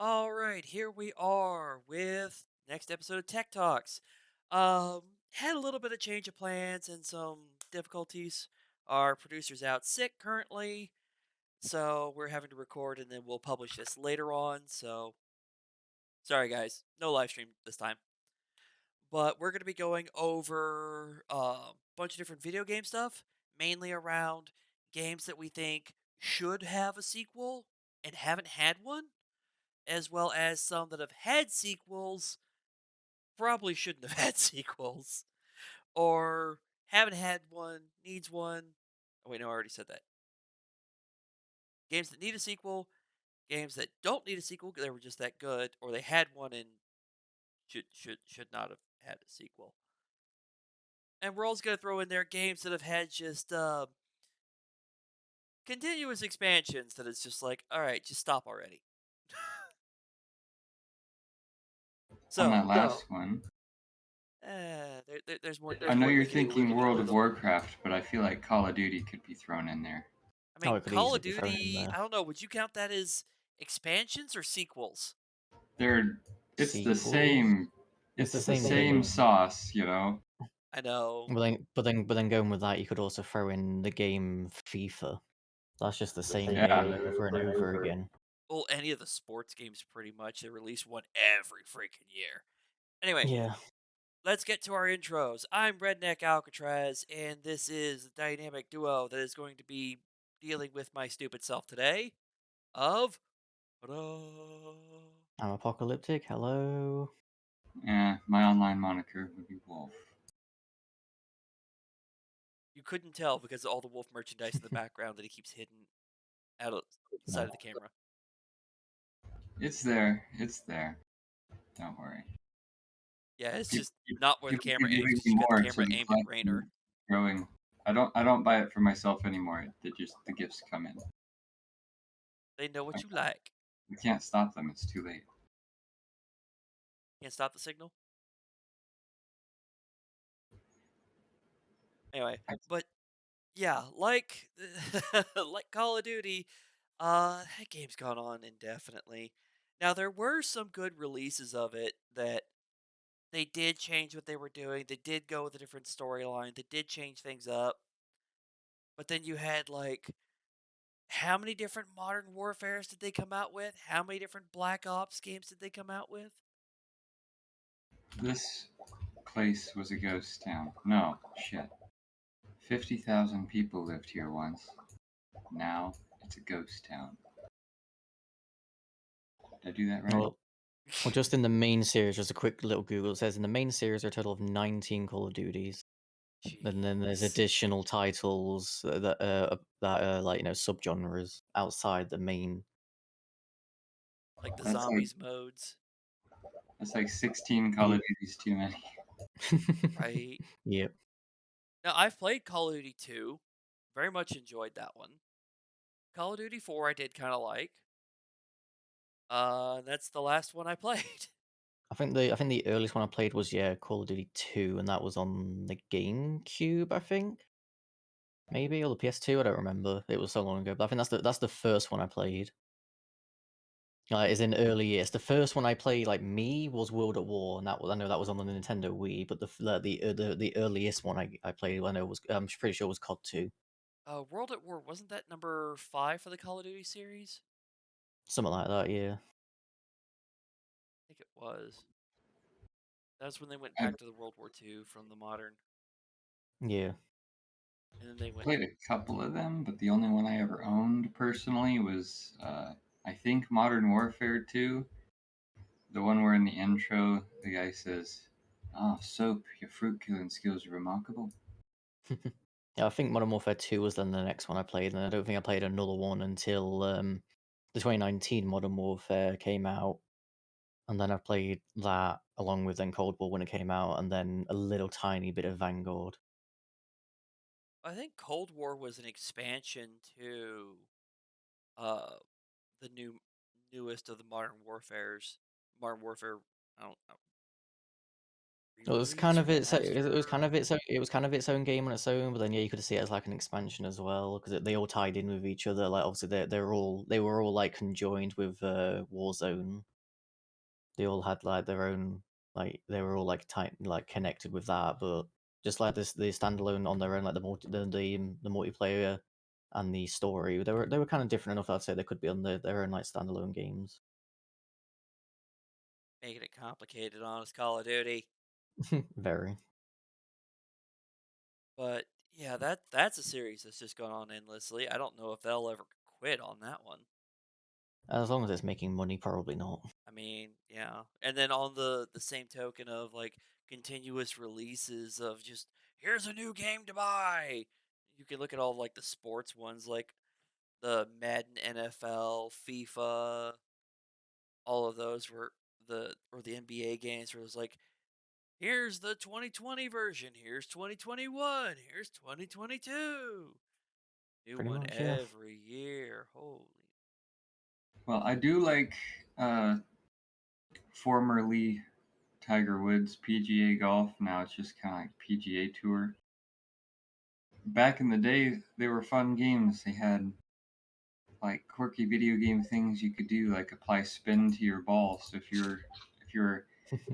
All right, here we are with next episode of Tech Talks. Had a little bit of change of plans and some difficulties. Our producer's out sick currently, so we're having to record and then we'll publish this later on. So sorry guys, no live stream this time. But we're going to be going over a bunch of different video game stuff, mainly around games that we think should have a sequel and haven't had one, as well as some that have had sequels, probably shouldn't have had sequels, or haven't had one, needs one. Oh, wait, no, I already said that. Games that need a sequel, games that don't need a sequel, they were just that good, or they had one and should not have had a sequel. And we're also going to throw in there games that have had just continuous expansions that it's just like, all right, just stop already. On So, that last one, there's more. I There's know more you're thinking we thinking can do World with of them. Warcraft, but I feel like Call of Duty could be thrown in there. I Oh, mean, it could Call easily of be thrown in Duty. there. I don't know. Would you count that as expansions or sequels? They're it's the Sequels. same It's the it's the same same game. sauce, you know. I know. But then going with that, you could also throw in the game FIFA. That's just the same Yeah. game over and over again. Well, any of the sports games, pretty much. They release one every freaking year. Anyway, Yeah. let's get to our intros. I'm Redneck Alcatraz, and this is the dynamic duo that is going to be dealing with my stupid self today. Of. Ta-da! I'm apocalyptic. Hello. Yeah, my online moniker would be Wolf. You couldn't tell because of all the wolf merchandise in the background that he keeps hidden out of the side No. of the camera. It's there. It's there. Don't worry. Yeah, it's People, just not where the people camera keep aims giving because me you got the more, so camera the aimed at collection Rainer. is growing. I don't buy it for myself anymore. The gifts come in. They know I, what you like. I can't stop them. It's too late. Can't stop the signal. Anyway, I, but yeah, like like Call of Duty, that game's gone on indefinitely. Now there were some good releases of it that they did change what they were doing. They did go with a different storyline. They did change things up. But then you had like how many different modern warfares did they come out with? How many different Black Ops games did they come out with? this place was a ghost town. No, shit. 50,000 people lived here once. Now it's a ghost town. Did I do that right? Well, just in the main series, just a quick little Google. It says in the main series there are a total of 19 Call of Duties. And then there's Jeez. additional titles that are like subgenres outside the main. Like the That's like zombies modes, that's like 16 Call Yeah. of Duties too many. right? Yep. Now, I've played Call of Duty 2. Very much enjoyed that one. Call of Duty 4 I did kind of like. That's the last one I played. I think the earliest one I played was Call of Duty 2, and that was on the GameCube, I think. Maybe, or the PS2, I don't remember. It was so long ago, but I think that's the first one I played. Is in early years. The first one I played, like me, was World at War, and I know that was on the Nintendo Wii. But the earliest one I played, I know was I'm pretty sure was COD 2, World at War, wasn't that number 5 for the Call of Duty series? something like that. Yeah, I think it was. That's when they went I've back to the World War II from the modern. yeah. And then they went. played a couple of them, but the only one I ever owned personally was I think Modern Warfare 2. The one where in the intro the guy says, "Ah, Soap, your fruit killing skills are remarkable." Yeah, I think Modern Warfare 2 was then the next one I played, and I don't think I played another one until the 2019 Modern Warfare came out, and then I played that along with then Cold War when it came out, and then a little tiny bit of Vanguard. I think Cold War was an expansion to uh the newest of the Modern Warfares. Modern Warfare. I don't know. It was kind Re-release of it was kind remaster. of its own game on its own, but then yeah, you could see it as like an expansion as well because they all tied in with each other. Like obviously they were all like conjoined with Warzone. They all had like their own like they were all like tight like connected with that, but just like this the standalone on their own, like the multiplayer and the story, they were kind of different enough. I'd say they could be on their own like standalone games. Making it complicated on us, Call of Duty. Very. But yeah, that's a series that's just gone on endlessly. I don't know if they'll ever quit on that one. As long as it's making money, probably not. I mean, yeah. And then on the same token of like continuous releases of just here's a new game to buy. You can look at all like the sports ones like the Madden NFL, FIFA, all of those were the NBA games where it was like here's the 2020 version, here's 2021, here's 2022. New Pretty one much, yeah. every year. Holy. Well, I do like uh, formerly Tiger Woods PGA golf. Now it's just kind of like PGA Tour. Back in the day, they were fun games. They had like quirky video game things you could do, like apply spin to your ball. So if you're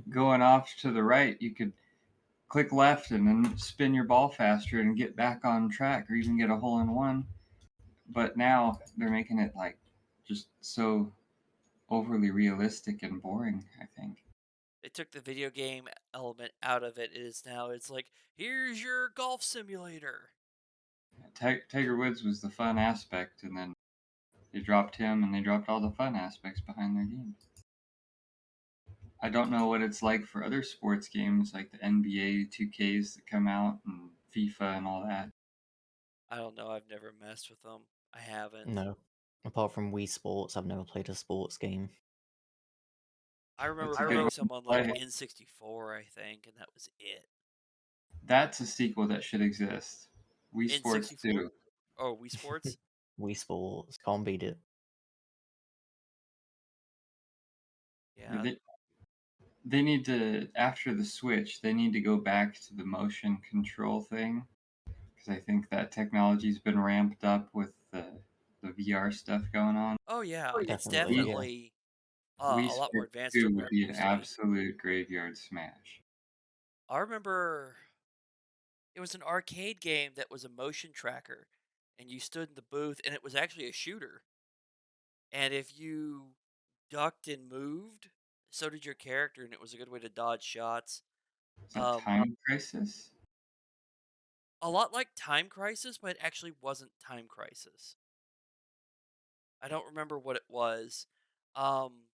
going off to the right, you could click left and then spin your ball faster and get back on track, or even get a hole in one. But now they're making it like just so overly realistic and boring, I think. They took the video game element out of it. It is now it's like here's your golf simulator. Tiger Woods was the fun aspect, and then they dropped him and they dropped all the fun aspects behind their games. I don't know what it's like for other sports games like the NBA 2Ks that come out and FIFA and all that. I don't know. I've never messed with them. I haven't. No. Apart from Wii Sports, I've never played a sports game. I remember That's a good playing one some to on like play. N64, I think, and that was it. That's a sequel that should exist. Wii Sports N64? 2. Oh, Wii Sports? Wii Sports, can't beat it. Yeah. They need to, after the Switch, they need to go back to the motion control thing because I think that technology's been ramped up with the VR stuff going on. Oh yeah, it's Definitely, Wii, yeah. definitely Wii a lot more Sports advanced 2 from would where it be an used to be. absolute graveyard smash. I remember it was an arcade game that was a motion tracker, and you stood in the booth, and it was actually a shooter. And if you ducked and moved, so did your character, and it was a good way to dodge shots. Is that Um, Time Crisis? a lot like Time Crisis, but it actually wasn't Time Crisis. I don't remember what it was. Um,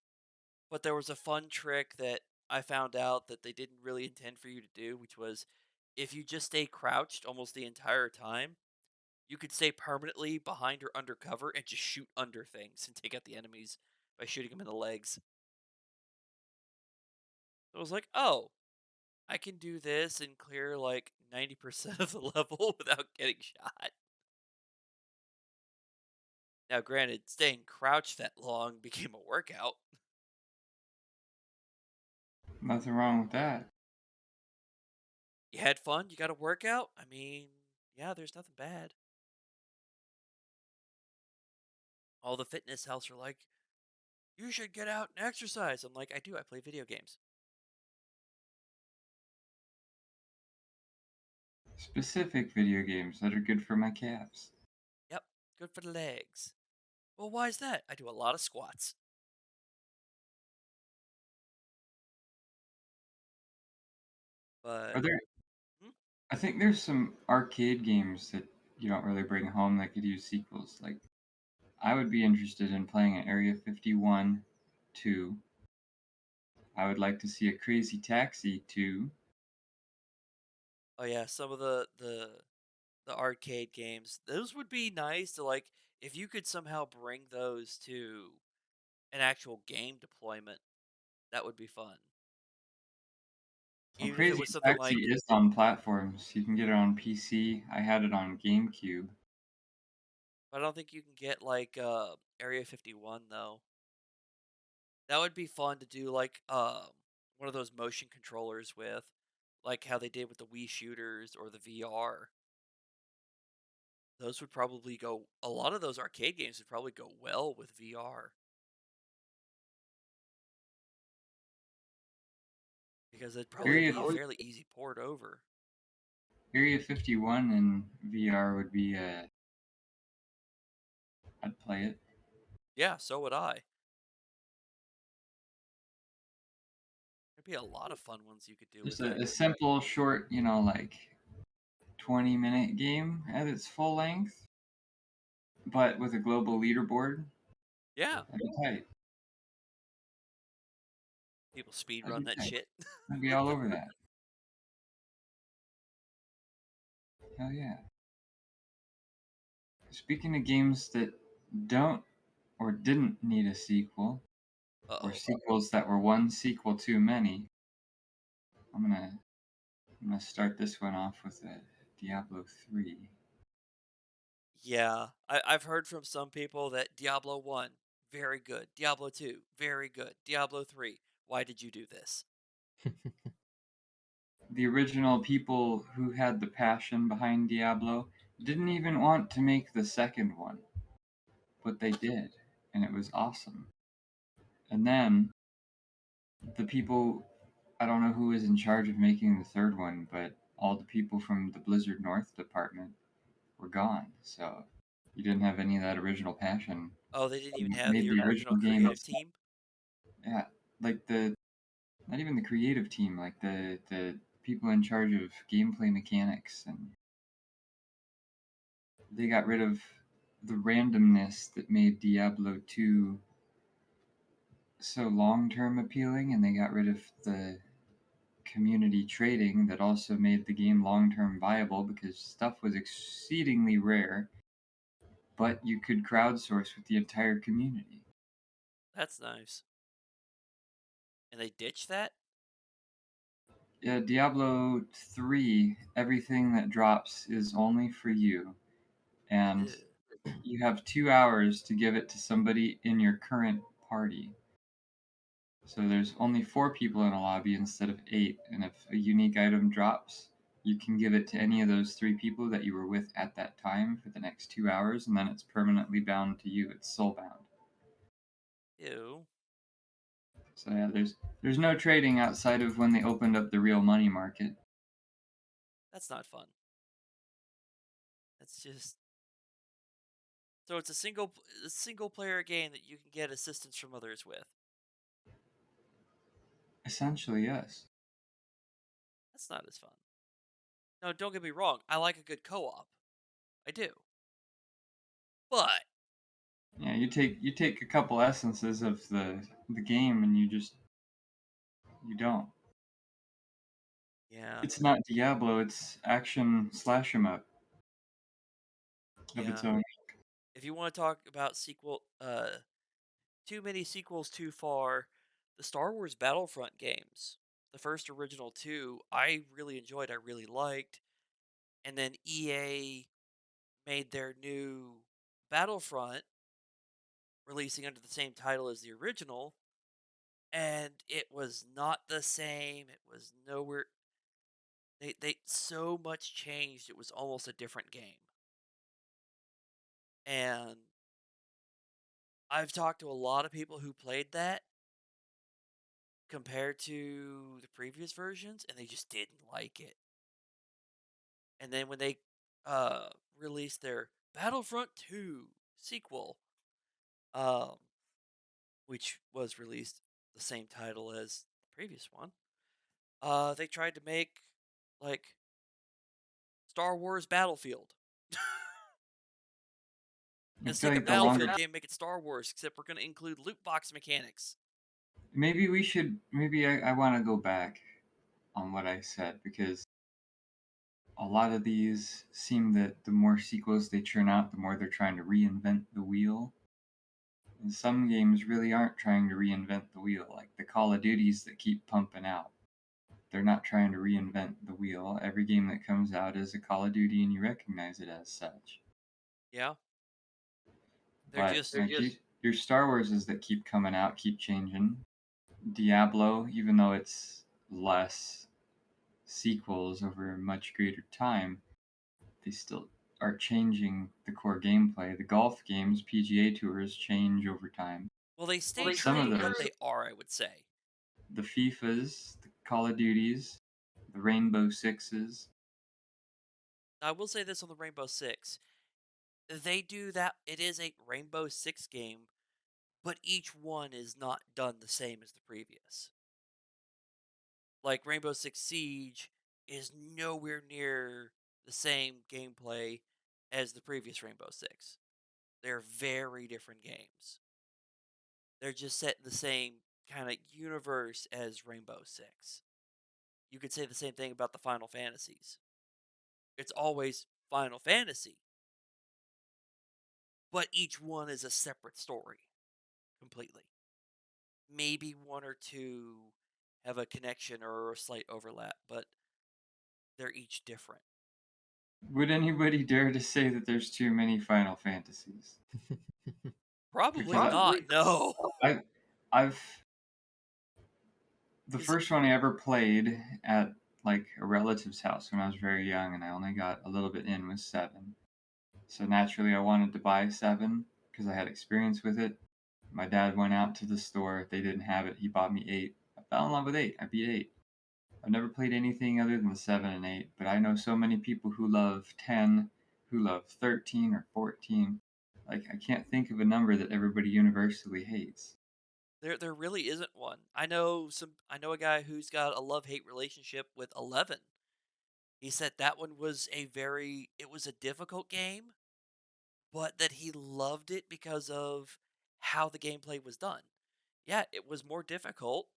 but there was a fun trick that I found out that they didn't really intend for you to do, which was if you just stay crouched almost the entire time, you could stay permanently behind or under cover and just shoot under things and take out the enemies by shooting them in the legs. So I was like, oh, I can do this and clear like 90% of the level without getting shot. Now, granted, staying crouched that long became a workout. Nothing wrong with that. You had fun, you got a workout. I mean, yeah, there's nothing bad. All the fitness house are like, you should get out and exercise. I'm like, I do, I play video games. Specific video games that are good for my calves. Yep, good for the legs. Well, why is that? I do a lot of squats. Are But, there? hmm? I think there's some arcade games that you don't really bring home that could use sequels. Like I would be interested in playing an Area 51 2. I would like to see a Crazy Taxi 2. Oh yeah, some of the arcade games, those would be nice to like if you could somehow bring those to an actual game deployment, that would be fun. Well, Even if it Crazy was something Taxi like, is on platforms. You can get it on PC. I had it on GameCube. I don't think you can get like Area 51 though. That would be fun to do like one of those motion controllers with. like how they did with the Wii shooters or the VR. Those would probably go. A lot of those arcade games would probably go well with VR because it'd probably Area be a fairly easy port over. Area 51 in VR would be I'd play it. Yeah, so would I. There'd be a lot of fun ones you could do with Just it. a simple, short, like 20-minute game at its full length, but with a global leaderboard. Yeah, That'd be tight. people speed That'd run be that tight. shit. I'd be all over that. Hell yeah. Speaking of games that don't or didn't need a sequel, or Uh-oh. sequels that were one sequel too many, I'm gonna start this one off with Diablo 3. Yeah, I've heard from some people that Diablo 1, very good. Diablo 2, very good. Diablo 3, why did you do this? The original people who had the passion behind Diablo didn't even want to make the second one, but they did, and it was awesome. And then the people, I don't know who was in charge of making the third one, but all the people from the Blizzard North department were gone. So you didn't have any of that original passion. Oh, they didn't even have Made the the original original game. creative team? Yeah, like not even the creative team, like the people in charge of gameplay mechanics, and they got rid of the randomness that made Diablo 2 so long-term appealing, and they got rid of the community trading that also made the game long-term viable because stuff was exceedingly rare, but you could crowdsource with the entire community. That's nice. And they ditched that? Diablo 3, everything that drops is only for you, and Ew. you have 2 hours to give it to somebody in your current party. So there's only 4 people in a lobby instead of 8, and if a unique item drops, you can give it to any of those 3 people that you were with at that time for the next 2 hours, and then it's permanently bound to you. It's soul bound. Ew. So yeah, there's no trading outside of when they opened up the real money market. That's not fun. That's just so it's a single player game that you can get assistance from others with. Essentially, yes. That's not as fun. No, don't get me wrong. I like a good co-op. I do. But Yeah, you take a couple essences of the game and you don't. yeah, It's not Diablo. It's action slash 'em up of its yeah. own. If you want to talk about too many sequels too far, the Star Wars Battlefront games, the first original two, I really enjoyed. I really liked, and then EA made their new Battlefront, releasing under the same title as the original, and it was not the same. It was nowhere. They so much changed. It was almost a different game. And I've talked to a lot of people who played that compared to the previous versions, and they just didn't like it. And then when they uh, released their Battlefront 2 sequel, um, which was released the same title as the previous one, they tried to make like Star Wars Battlefield. I Instead feel of like a the longer Battlefield game, make it Star Wars, except we're going to include loot box mechanics. maybe we should maybe I want to go back on what I said because a lot of these seem that the more sequels they churn out, the more they're trying to reinvent the wheel. And some games really aren't trying to reinvent the wheel, like the Call of Duties that keep pumping out. They're not trying to reinvent the wheel. Every game that comes out is a Call of Duty and you recognize it as such. Yeah, they're But just your Star Warses that keep coming out keep changing. Diablo, even though it's less sequels over a much greater time, they still are changing the core gameplay. The golf games, PGA tours change over time. Well, they stay Some true of to what those, they are, I would say. the FIFAs, the Call of Duties, the Rainbow Sixes. I will say this on the Rainbow Six. They do that. It is a Rainbow Six game, but each one is not done the same as the previous. Like Rainbow Six Siege is nowhere near the same gameplay as the previous Rainbow Six. They're very different games. They're just set in the same kind of universe as Rainbow Six. You could say the same thing about the Final Fantasies. It's always Final Fantasy, but each one is a separate story completely. Maybe one or two have a connection or a slight overlap, but they're each different. Would anybody dare to say that there's too many Final Fantasies? Probably Because not. No. I, I've the Is it, first one I ever played at like a relative's house when I was very young, and I only got a little bit in, was 7. So naturally, I wanted to buy 7 because I had experience with it. My dad went out to the store. They didn't have it. He bought me 8. I fell in love with 8. I beat 8. I've never played anything other than the 7 and 8, but I know so many people who love 10, who love 13 or 14. Like, I can't think of a number that everybody universally hates. there really isn't one. I know a guy who's got a love-hate relationship with 11. He said that one was it was a difficult game, but that he loved it because of how the gameplay was done. Yeah, it was more difficult,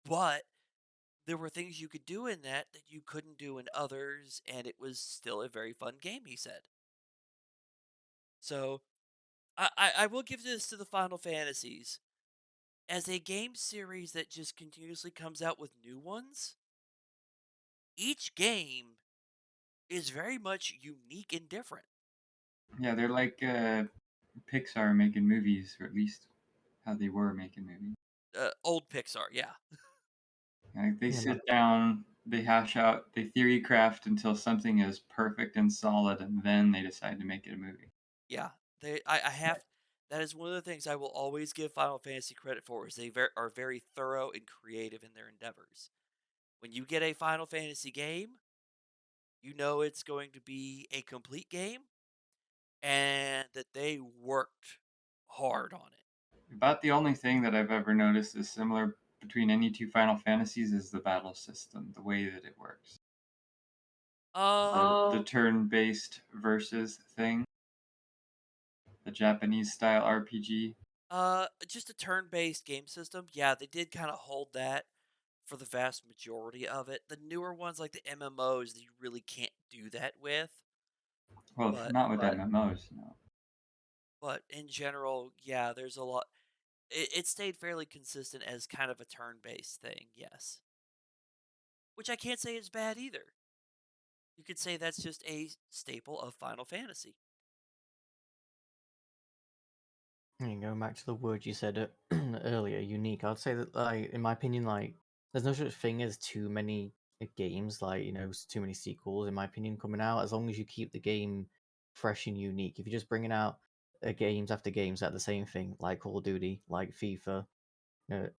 but there were things you could do in that you couldn't do in others, and it was still a very fun game, he said. So I will give this to the Final Fantasies. As a game series that just continuously comes out with new ones, each game is very much unique and different. Yeah, they're like Pixar making movies, or at least how they were making movies. Old Pixar, yeah. Like they Yeah, sit down, they hash out, they theory craft until something is perfect and solid, and then they decide to make it a movie. Yeah. I have that is one of the things I will always give Final Fantasy credit for is they are very thorough and creative in their endeavors. When you get a Final Fantasy game, you know it's going to be a complete game and that they worked hard on it. About the only thing that I've ever noticed is similar between any two Final Fantasies is the battle system, the way that it works. Um, The turn-based versus thing, the Japanese style RPG. just a turn-based game system. Yeah, they did kind of hold that for the vast majority of it. The newer ones, like the MMOs, that you really can't do that with. Well, But not with MMOs, no. in general, yeah, there's a lot. It stayed fairly consistent as kind of a turn-based thing. Yes, which I can't say is bad either. You could say that's just a staple of Final Fantasy. and going back to the word you said earlier, unique. I'd say that, like, in my opinion, like, there's no such thing as too many games, like, too many sequels. In my opinion, coming out, as long as you keep the game fresh and unique. If you're just bringing out games after games at the same thing, like Call of Duty, like FIFA,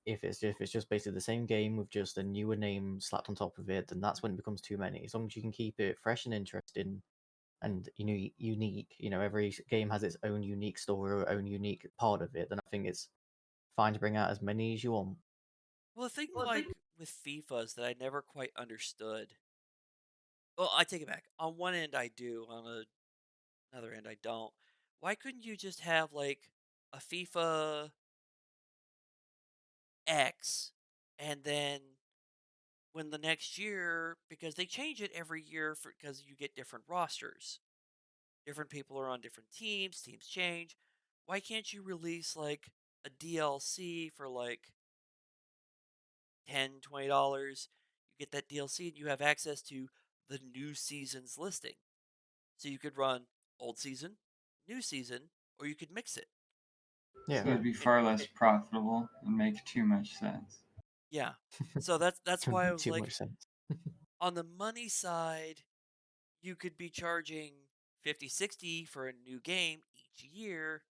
if it's just basically the same game with just a newer name slapped on top of it, then that's when it becomes too many. As long as you can keep it fresh and interesting and unique, every game has its own unique story or own unique part of it, then I think it's fine to bring out as many as you want. Well, the thing like with FIFAs that I never quite understood. Well, I take it back. On one end, I do. On another end, I don't. Why couldn't you just have like a FIFA X, and then when the next year, because they change it every year for because you get different rosters, different people are on different teams, teams change. Why can't you release like a DLC for like $10, $20? You get that DLC and you have access to the new season's listing. So you could run old season, new season, or you could mix it. So Yeah, it'd be far less profitable and make too much sense. Yeah. So that's doesn't why I make was too like, much sense. On the money side, you could be charging 50, 60 for a new game each year.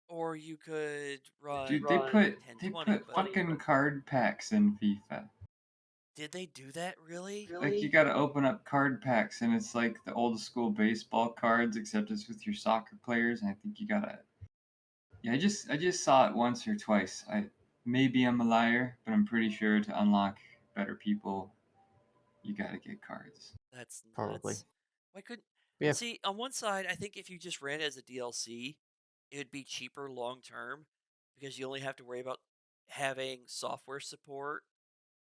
Or you could run Dude, ten, they 20. put But fucking card packs in FIFA. did they do that really? Like you gotta open up card packs, and it's like the old school baseball cards, except it's with your soccer players. And I think you gotta. Yeah, I just saw it once or twice. Maybe I'm a liar, but I'm pretty sure to unlock better people, you gotta get cards. That's Probably. nuts. Why couldn't. But yeah, See, on one side, I think if you just ran it as a DLC, it would be cheaper long term because you only have to worry about having software support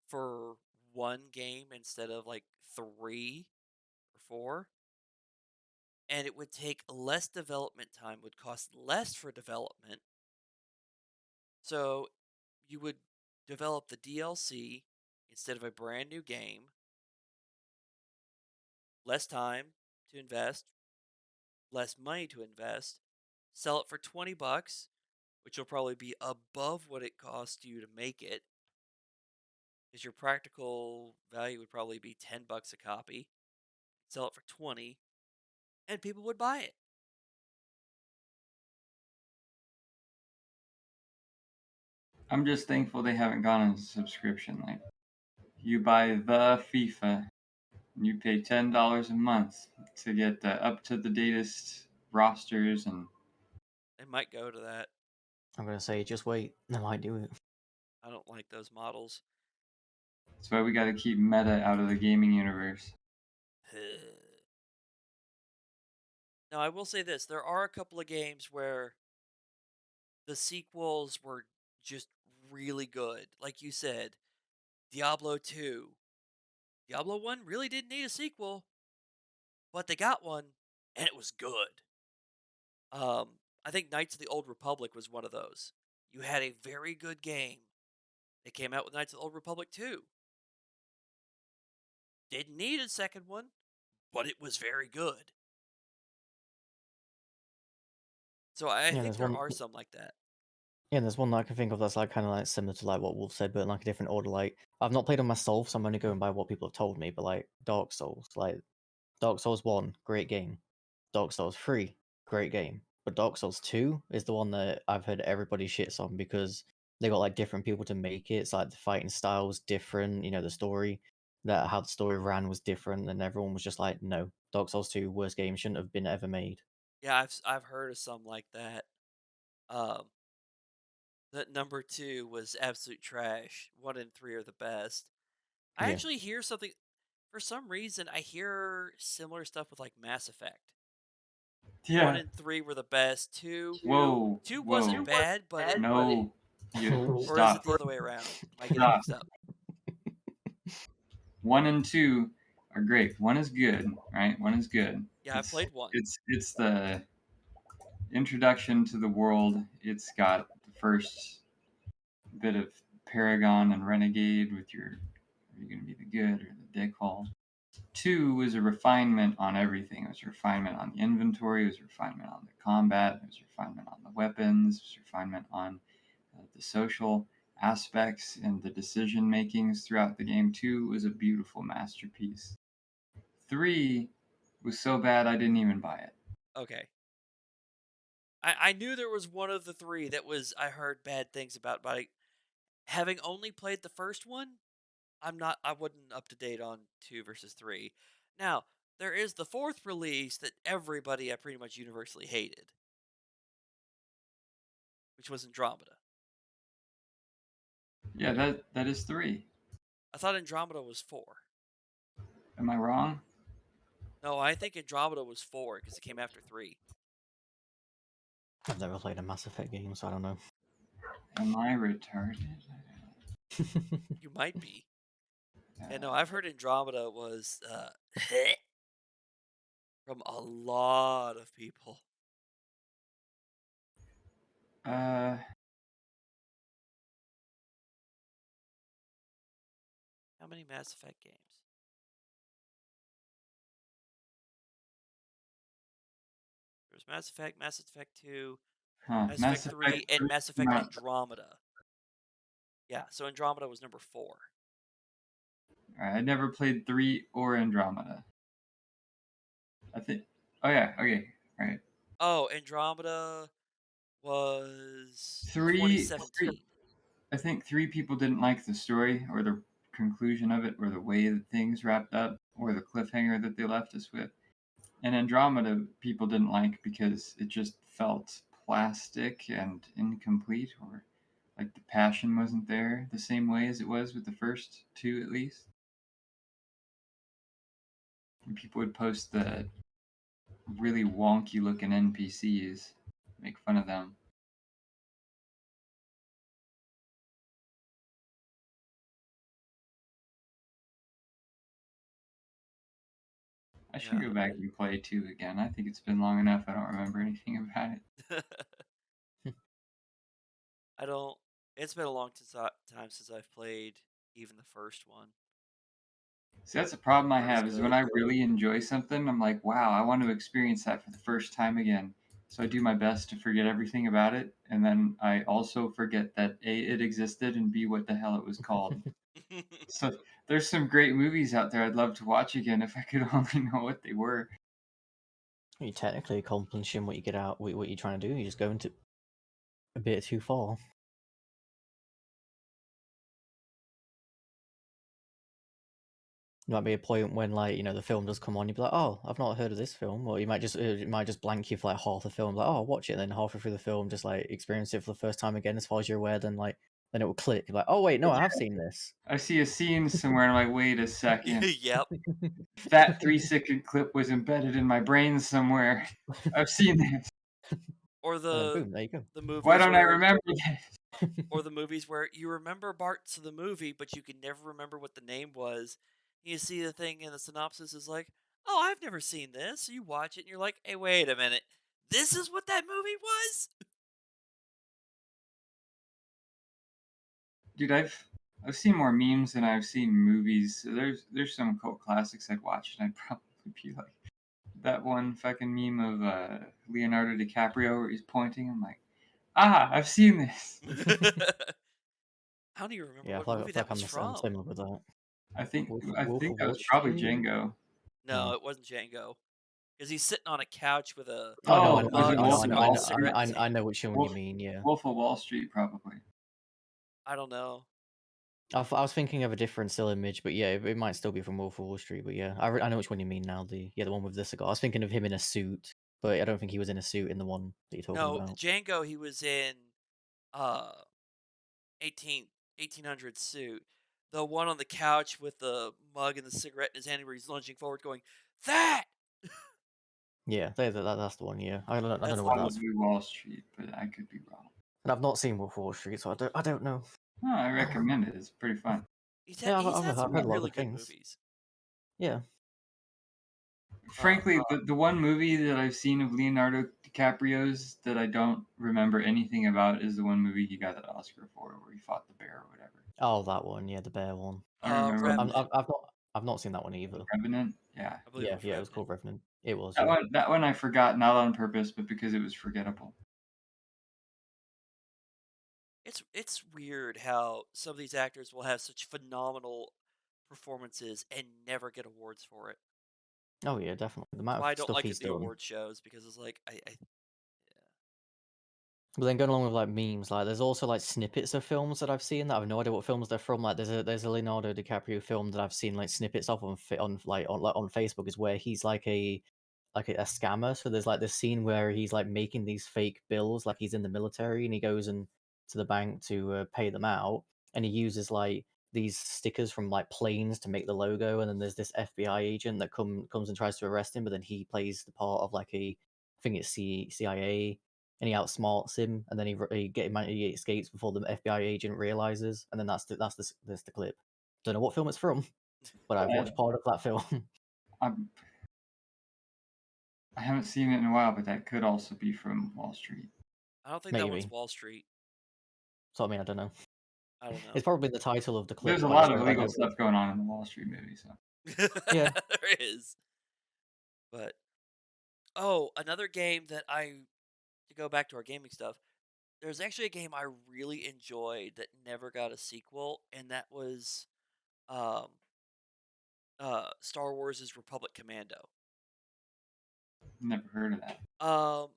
for one game instead of like three or four. And it would take less development time, would cost less for development. So you would develop the DLC instead of a brand new game, less time to invest, less money to invest, sell it for 20 bucks, which will probably be above what it cost you to make it, because your practical value would probably be 10 bucks a copy. Sell it for 20, and people would buy it. I'm just thankful they haven't gone on a subscription. Like you buy the FIFA, and you pay $10 a month to get the up to the datest rosters, and They might go to that. I'm gonna say just wait. They might do it. I don't like those models. that's why we gotta keep meta out of the gaming universe. Now, I will say this, there are a couple of games where the sequels were just really good. Like you said, Diablo 2. Diablo 1 really didn't need a sequel, but they got one, and it was good. I think Knights of the Old Republic was one of those. You had a very good game. They came out with Knights of the Old Republic 2. Didn't need a second one, but it was very good. So I Yeah, think there's there one. are some like that. Yeah, there's one that I can think of that's like kind of like similar to like what Wolf said, but in like a different order. Like I've not played them myself, so I'm only going by what people have told me. But like Dark Souls, like Dark Souls 1, great game. Dark Souls 3, great game. But Dark Souls 2 is the one that I've heard everybody shits on because they got like different people to make it. It's like the fighting style was different, the story, that how the story ran was different, and everyone was just like, no, Dark Souls 2, worst game, shouldn't have been ever made. Yeah, I've heard of some like that. Um, that number two was absolute trash. One and three are the best. I Yeah. actually hear something for some reason. I hear similar stuff with like Mass Effect. One Yeah. and three were the best. Two, Whoa, two wasn't whoa. bad, but it No, you or is it stop. the other way around? Am I getting Stop. mixed up? 1 and 2 are great. One is good, right? One is good. Yeah, I played one. It's the introduction to the world. It's got the first bit of Paragon and Renegade with your are you gonna be the good or the dickhole? 2 was a refinement on everything. It was a refinement on the inventory. It was a refinement on the combat. It was a refinement on the weapons. It was a refinement on the social aspects and the decision makings throughout the game. 2 was a beautiful masterpiece. 3 was so bad I didn't even buy it. Okay. I knew there was one of the three that was I heard bad things about, but having only played the first one, I wasn't up to date on two versus three. Now, there is the fourth release that everybody I pretty much universally hated, which was Andromeda. Yeah, that is 3. I thought Andromeda was four. Am I wrong? No, I think Andromeda was four because it came after three. I've never played a Mass Effect game, so I don't know. Am I retarded? You might be. Yeah, no, I've heard Andromeda was from a lot of people. Uh, How many Mass Effect games? There was Mass Effect 2, Mass Mass Effect 3, Effect and 3 Mass came Effect out. Andromeda. Yeah, so Andromeda was number 4. All right, I never played 3 or Andromeda. I think. Oh yeah. Okay. All right. Oh, Andromeda was Three. 2017. I think 3 people didn't like the story or the conclusion of it or the way that things wrapped up or the cliffhanger that they left us with. And Andromeda people didn't like because it just felt plastic and incomplete, or like the passion wasn't there the same way as it was with the first 2 at least. And people would post the really wonky looking NPCs, make fun of them. I should Yeah. go back and play 2 again. I think it's been long enough. I don't remember anything about it. I don't. It's been a long time since I've played even the first one. See, that's a problem I Not as have is when good. I really enjoy something, I'm like, wow, I want to experience that for the first time again. So I do my best to forget everything about it, and then I also forget that A, it existed, and B, what the hell it was called. So there's some great movies out there I'd love to watch again if I could only know what they were. You're technically accomplishing what you get out, what you're trying to do. You're just going to a bit too far. There might be a point when, like, you know, the film does come on, you'd be like, "Oh, I've not heard of this film," or you might just it might just blank you for like half the film, like, "Oh, I'll watch it," and then halfway through the film, just like experience it for the first time again, as far as you're aware. Then it will click, like, "Oh wait, no, I have seen this." I see a scene somewhere, and I'm like, wait a second. Yep. That 3-second clip was embedded in my brain somewhere. I've seen this. Or And then boom, there you go. the Why movies don't I where remember this? or the movies where you remember parts of the movie, but you can never remember what the name was. You see the thing in the synopsis is like, "Oh, I've never seen this." So you watch it and you're like, "Hey, wait a minute. This is what that movie was?" Dude, I've seen more memes than I've seen movies. So there's some cult classics I'd watch, and I'd probably be like that one fucking meme of Leonardo DiCaprio where he's pointing. I'm like, I've seen this. I don't even remember Yeah, what movie I feel that like was I'm from. similar with that. I Wolf think of that Wall was probably Street? Django. No, No. it wasn't Django. Because he's sitting on a couch with Oh no, Oh, a was it mug and a, Wolf of and Wall a cigarette in his Street? hand. I know which one you Wolf mean. Yeah. Wolf of Wall Street, probably. I don't know. I was thinking of a different still image, but yeah, it might still be from Wolf of Wall Street. But yeah, I know which one you mean now. The one with the cigar. I was thinking of him in a suit, but I don't think he was in a suit in the one that you're talking No, about. Django, he was in uh 1800 suit. The one on the couch with the mug and the cigarette in his hand where he's lunging forward going, "That!" Yeah, that's the one. Yeah, I don't That's know the what that's. movie. Probably Wall Street, but I could be wrong. And I've not seen Wolf of Wall Street, so I don't know. No, I recommend it. It's pretty fun. Yeah, He's had I've some heard a lot of really good good things. movies. Yeah, Uh, Frankly, the one movie that I've seen of Leonardo DiCaprio's that I don't remember anything about is the one movie he got that Oscar for, where he fought the bear or whatever. oh that one. Yeah, the bear one. I don't remember. Revenant. I've not seen that one either. Revenant. Yeah, I believe it Yeah, was yeah, it was Revenant. called Revenant. It was, that yeah. one. That one I forgot, not on purpose, but because it was forgettable. It's weird how some of these actors will have such phenomenal performances and never get awards for it. Oh yeah, definitely. The That's amount why I of don't stuff like he's the done. award shows because it's like I But then going along with like memes, like there's also like snippets of films that I've seen that I have no idea what films they're from. Like there's a Leonardo DiCaprio film that I've seen like snippets of on Facebook is where he's like a scammer. So there's like this scene where he's like making these fake bills, like he's in the military and he goes and to the bank to pay them out, and he uses like these stickers from like planes to make the logo. And then there's this FBI agent that comes and tries to arrest him, but then he plays the part of like I think it's CIA, and he outsmarts him, and then he escapes before the FBI agent realizes, and then that's the clip. Don't know what film it's from, but I've Uh, watched part of that film. I'm, I haven't seen it in a while, but that could also be from Wall Street. I don't think that one's Maybe. Wall Street. So I mean, I don't know. I don't know. It's probably the title of the clip, There's a but lot of I illegal don't. stuff going on in the Wall Street movie, so. Yeah. There is. But another game that I to go back to our gaming stuff, there's actually a game I really enjoyed that never got a sequel, and that was um, Star Wars' Republic Commando. Never heard of that. Um,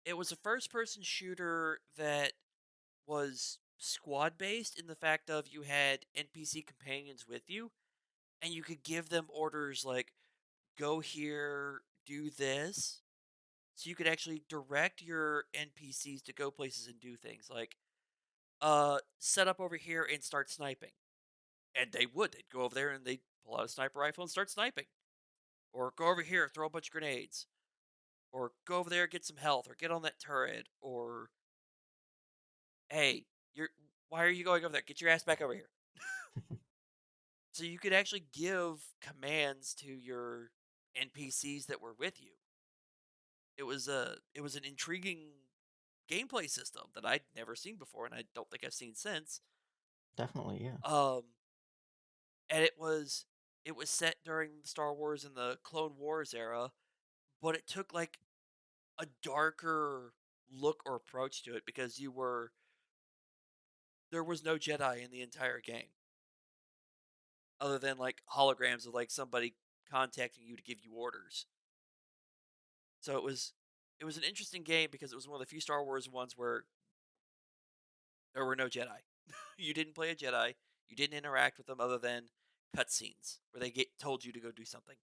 it was a first-person shooter that was squad based in the fact of you had NPC companions with you, and you could give them orders like go here, do this. So you could actually direct your NPCs to go places and do things like set up over here and start sniping. And they would. They'd go over there and they'd pull out a sniper rifle and start sniping. Or go over here, throw a bunch of grenades. Or go over there, get some health, or get on that turret, or hey, you're why are you going over there? Get your ass back over here. So you could actually give commands to your NPCs that were with you. It was an intriguing gameplay system that I'd never seen before, and I don't think I've seen since. Definitely, yeah. Um, and it was set during Star Wars and the Clone Wars era, but it took like a darker look or approach to it because there was no Jedi in the entire game other than like holograms of like somebody contacting you to give you orders. So it was an interesting game because it was one of the few Star Wars ones where there were no Jedi. You didn't play a Jedi. You didn't interact with them other than cutscenes where they get told you to go do something.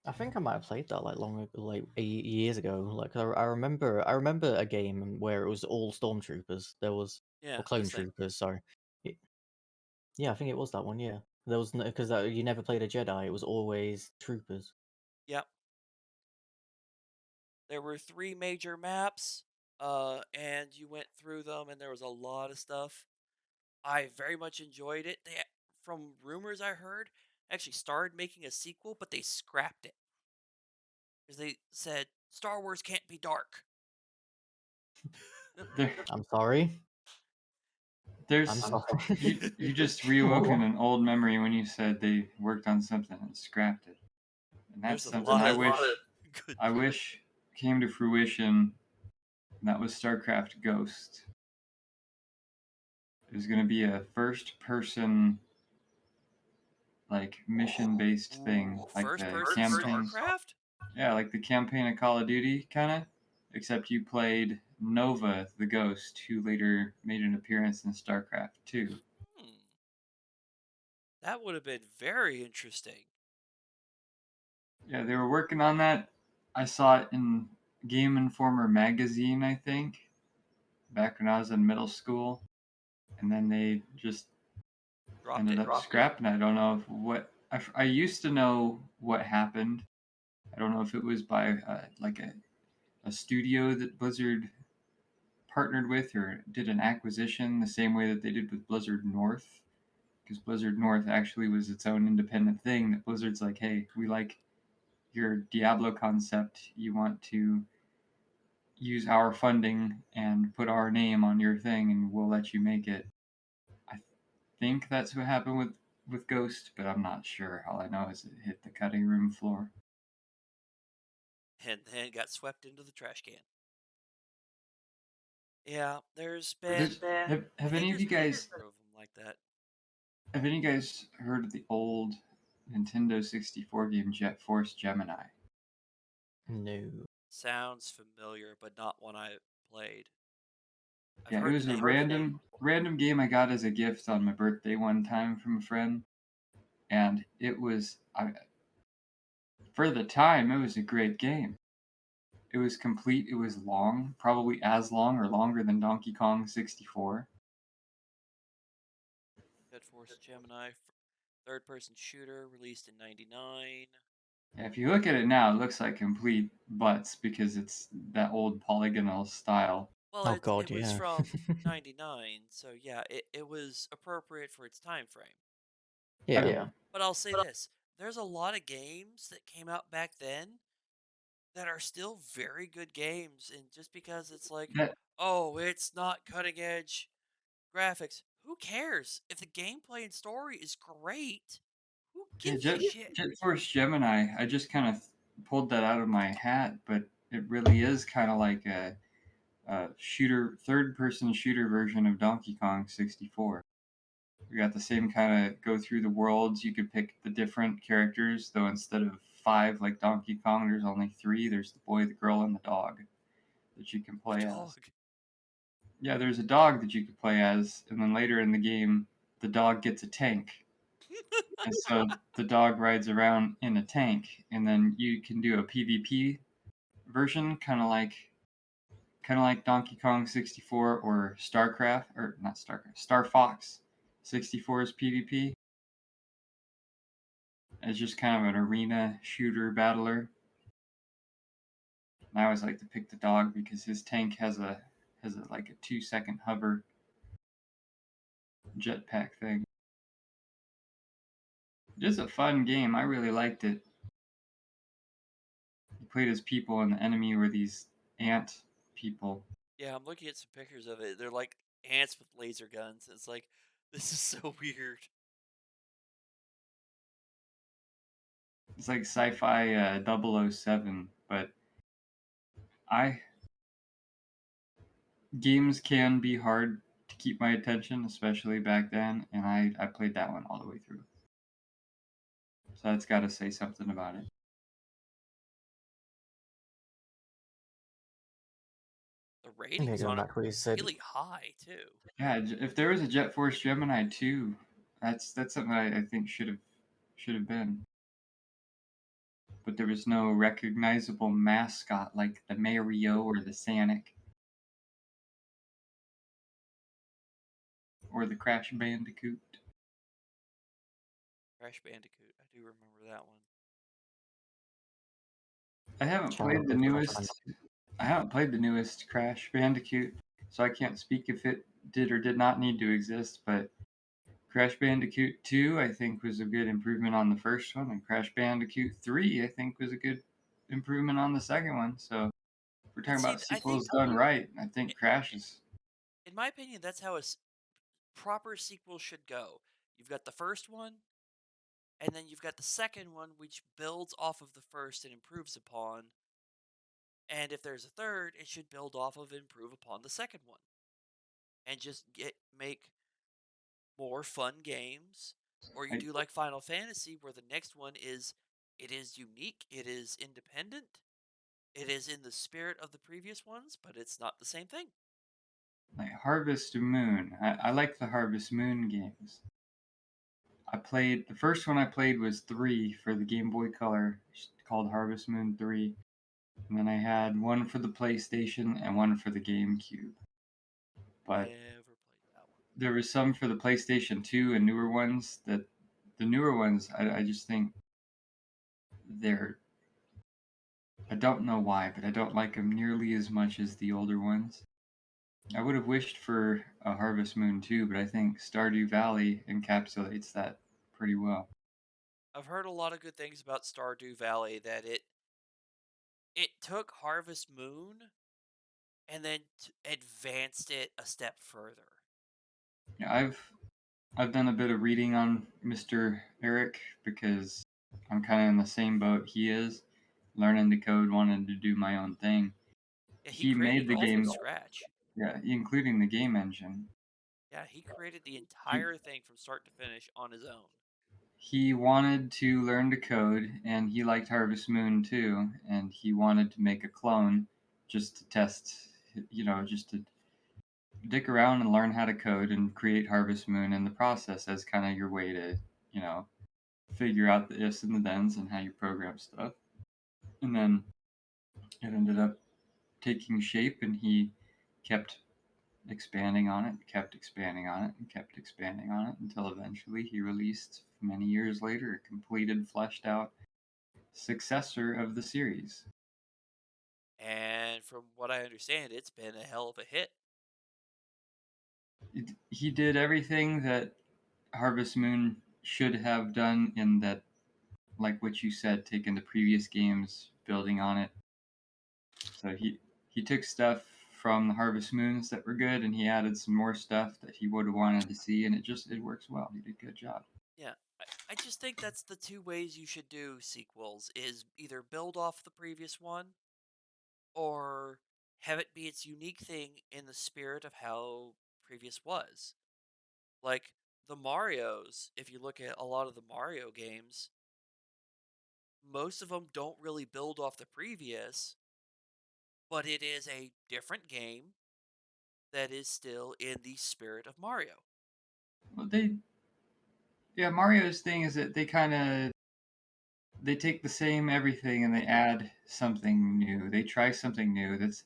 I think I might have played that like like years ago. Like I remember a game where it was all stormtroopers. There was Yeah, or clone this thing. troopers. Sorry. Y- Yeah, I think it was that one. Yeah, there was because you never played a Jedi. It was always troopers. Yep. There were three major maps, and you went through them, and there was a lot of stuff. I very much enjoyed it. From rumors I heard, actually started making a sequel, but they scrapped it because they said Star Wars can't be dark. There, I'm sorry. I'm there's sorry. you just reawoken an old memory when you said they worked on something and scrapped it, and that's There's a something lot I of wish good. I wish came to fruition. And that was StarCraft Ghost. It was going to be a first-person like mission-based thing, like First the person campaign. StarCraft? Yeah, like the campaign of Call of Duty, kind of. Except you played Nova, the Ghost, who later made an appearance in StarCraft 2. Hmm. That would have been very interesting. Yeah, they were working on that. I saw it in Game Informer magazine, I think, back when I was in middle school. And then they just Dropped ended it. up scrapping. I don't know if what I used to know what happened. I don't know if it was by like a studio that Blizzard partnered with or did an acquisition the same way that they did with Blizzard North, because Blizzard North actually was its own independent thing. That Blizzard's like, hey, we like your Diablo concept. You want to use our funding and put our name on your thing, and we'll let you make it. I think that's what happened with Ghost, but I'm not sure. All I know is it hit the cutting room floor. And then got swept into the trash can. Yeah, there's been. There's, I have think any of there's you been a guys number of them like that. have any of you guys heard of the old Nintendo 64 game Jet Force Gemini? No. Sounds familiar, but not one I played. I've Yeah, it heard the was a name. random game I got as a gift on my birthday one time from a friend, and it was for the time it was a great game. It was complete. It was long, probably as long or longer than Donkey Kong 64. Dead Force Gemini, third person shooter, released in '99. Yeah, if you look at it now, it looks like complete butts because it's that old polygonal style. Well, Oh it God, was yeah. from '99, so yeah, it was appropriate for its time frame. Yeah. Yeah. But I'll say this: there's a lot of games that came out back then that are still very good games, and just because it's like, That oh, it's not cutting edge graphics, who cares? If the gameplay and story is great, who yeah, gives a shit? Jet Force Gemini. I just kind of pulled that out of my hat, but it really is kind of like third-person shooter version of Donkey Kong 64. We got the same kind of go through the worlds. You could pick the different characters, though instead of 5 like Donkey Kong, there's only 3. There's the boy, the girl, and the dog that you can The play as. dog. Yeah, there's a dog that you could play as, and then later in the game, the dog gets a tank. And so the dog rides around in a tank, and then you can do a PvP version, kind of like Donkey Kong 64 or StarCraft, or not StarCraft, Star Fox 64's PvP. It's just kind of an arena shooter battler. And I always like to pick the dog because his tank has a like a 2-second hover jetpack thing. It's a fun game. I really liked it. You played as people, and the enemy were these ant people. Yeah, I'm looking at some pictures of it. They're like ants with laser guns. It's like, this is so weird. It's like sci-fi 007, but I games can be hard to keep my attention, especially back then, and I played that one all the way through. So that's got to say something about it. The Yeah, ratings going on it back to what you were said, really high too. Yeah, if there was a Jet Force Gemini 2, that's something I think should have been. But there was no recognizable mascot like the Mario or the Sonic or the Crash Bandicoot. Crash Bandicoot. I do remember that one. I haven't played the childhood Crash newest. I haven't played the newest Crash Bandicoot, so I can't speak if it did or did not need to exist. But Crash Bandicoot 2, I think, was a good improvement on the first one, and Crash Bandicoot 3, I think, was a good improvement on the second one. So if we're And talking see, about I think, sequels done right, I think i- Crash is. in my opinion, that's how a proper sequel should go. You've got the first one, and then you've got the second one, which builds off of the first and improves upon. And if there's a third, it should build off of and improve upon the second one, and just make more fun games. Or you I, do like Final Fantasy, where the next one is, it is unique, it is independent, it is in the spirit of the previous ones, but it's not the same thing. like Harvest Moon. I like the Harvest Moon games. I played the first one I played was 3 for the Game Boy Color, called Harvest Moon 3. And then I had one for the PlayStation and one for the GameCube. But Never played that one. there was some for the PlayStation 2 and newer ones that the newer ones I just think they're I don't know why, but I don't like them nearly as much as the older ones. I would have wished for a Harvest Moon 2, but I think Stardew Valley encapsulates that pretty well. I've heard a lot of good things about Stardew Valley, that it took Harvest Moon and then advanced it a step further. Yeah, I've done a bit of reading on Mr. Eric because I'm kind of in the same boat he is, learning the code, wanting to do my own thing. Yeah, he He created made it the all from game, scratch. yeah, including the game engine. Yeah, he created the He, entire thing from start to finish on his own. he wanted to learn to code, and he liked Harvest Moon too, and he wanted to make a clone just to test, just to dick around and learn how to code and create Harvest Moon in the process as kind of your way to, you know, figure out the ifs and the thens and how you program stuff. And then it ended up taking shape, and he kept expanding on it, kept expanding on it, and kept expanding on it until eventually he released, many years later, a completed, fleshed out successor of the series. And from what I understand, it's been a hell of a hit. He did everything that Harvest Moon should have done, in that, like what you said, taking the previous games, building on it. So he took stuff from the Harvest Moons that were good, and he added some more stuff that he would have wanted to see, and it works well. He did a good job. Yeah, I just think that's the two ways you should do sequels: is either build off the previous one, or have it be its unique thing in the spirit of how previous was. Like the Marios, if you look at a lot of the Mario games, most of them don't really build off the previous, but it is a different game that is still in the spirit of Mario. Well, yeah, Mario's thing is that they take the same everything and they add something new. They try something new. It's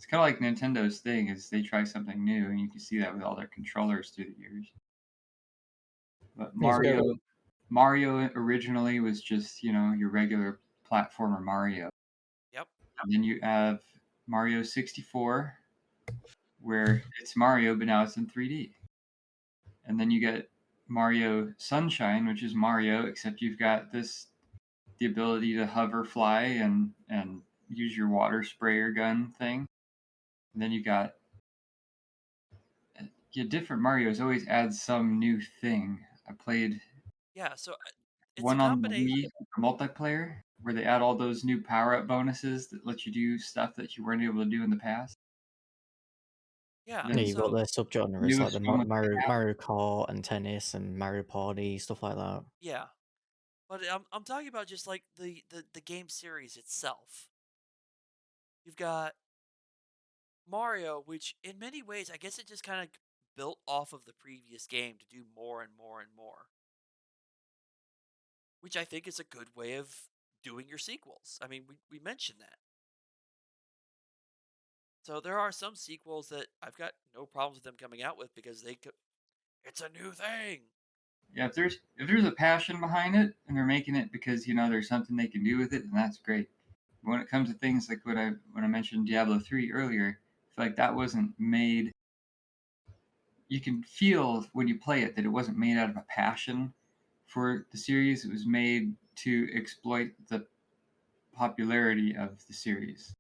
kind of like Nintendo's thing is they try something new, and you can see that with all their controllers through the years. But Yeah, it's a bit of Mario originally was just your regular platformer Mario. Yep. And then you have Mario 64, where it's Mario, but now it's in 3D. And then you get Mario Sunshine, which is Mario, except you've got the ability to hover, fly, and use your water sprayer gun thing. And then you got different Mario's always add some new thing. I played Yeah, so it's a one on the combination. Wii for multiplayer where they add all those new power up bonuses that let you do stuff that you weren't able to do in the past. Yeah, yeah. Then You've got so their subgenres like newest the one with Mario Kart and tennis and Mario Party stuff like that. yeah, but I'm talking about just like the game series itself. You've got Mario, which in many ways, I guess it just kind of built off of the previous game to do more and more and more, which I think is a good way of doing your sequels. I mean, we mentioned that. So there are some sequels that I've got no problems with them coming out with because it's a new thing. yeah, if there's a passion behind it and they're making it because there's something they can do with it, then that's great. But when it comes to things like when I mentioned Diablo 3 earlier, I feel like that wasn't made. You can feel when you play it that it wasn't made out of a passion for the series. It was made to exploit the popularity of the series.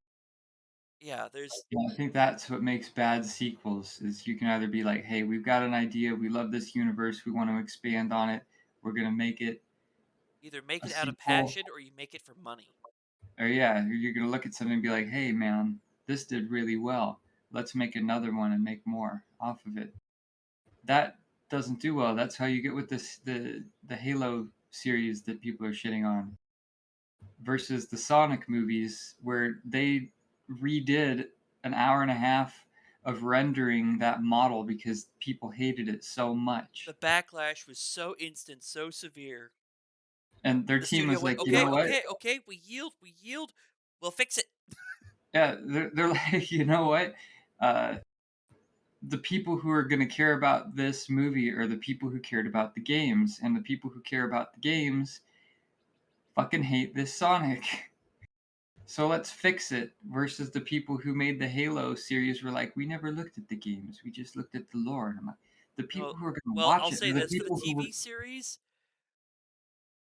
Yeah, there's Yeah, I think that's what makes bad sequels is you can either be like, hey, we've got an idea, we love this universe, we want to expand on it, we're gonna make it either make a it out of sequel, passion or you make it for money. or yeah, you're gonna look at something and be like, hey man, this did really well. Let's make another one and make more off of it. That doesn't do well. That's how you get with the Halo series that people are shitting on versus the Sonic movies where they redid an hour and a half of rendering that model because people hated it so The much. backlash was so instant, so severe. And their The team studio was went, like, you okay, know what? okay, okay, we yield, we'll fix it. Yeah, they're like, you know what? Uh, the people who are going to care about this movie are the people who cared about the games, and the people who care about the games fucking hate this Sonic. So let's fix it. Versus the people who made the Halo series were like, we never looked at the games, we just looked at the lore. And I'm like, the No, people who are going to well, watch I'll it say are the this for the people who were. TV series.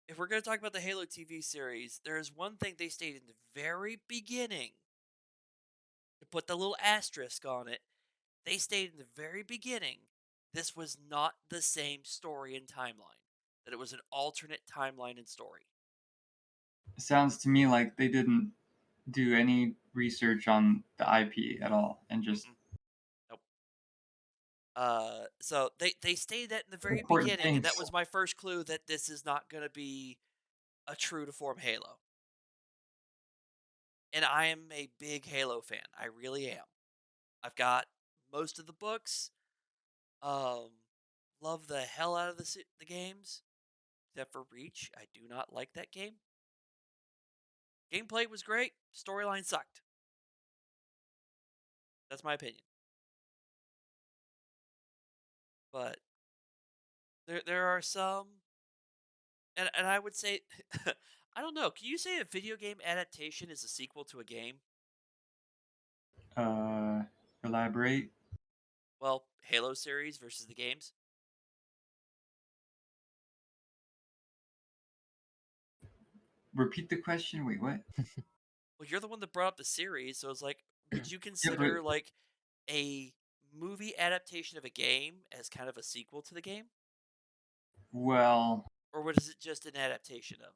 If we're going to talk about the Halo TV series, there is one thing they stated in the very beginning to put the little asterisk on it. They stated in the very beginning this was not the same story and timeline, that it was an alternate timeline and story. It sounds to me like they didn't do any research on the IP at all and just Mm-mm, nope. So they stated that in the very important beginning, and things. that was my first clue that this is not going to be a true to form Halo. And I am a big Halo fan. I really am. I've got most of the books. Um, love the hell out of the games, except for Reach. I do not like that game. Gameplay was great. Storyline sucked. That's my opinion. But there are some, and I would say, I don't know. Can you say a video game adaptation is a sequel to a game? Uh, elaborate. Well, Halo series versus the games. Repeat the question. Wait, what? Well, you're the one that brought up the series, so it's like, would you Yeah, but consider like a movie adaptation of a game as kind of a sequel to the game, well, or what is it just an adaptation of?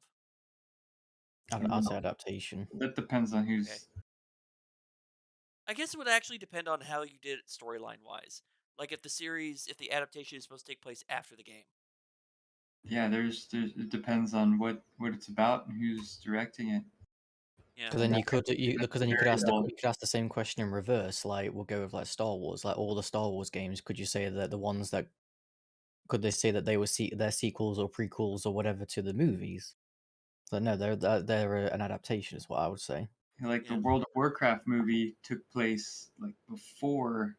I'd say adaptation. that depends on Okay, who's I guess it would actually depend on how you did it storyline wise. Like if the adaptation is supposed to take place after the game. Yeah, there's it depends on what it's about and who's directing it. Yeah. Because then That's because then you could very ask old. the same question in reverse. Like we'll go with like Star Wars, like all the Star Wars games. Could you say that the ones that could they say that they were their sequels or prequels or whatever to the movies? So no, they're an adaptation, is what I would say. Like the Yeah. World of Warcraft movie took place like before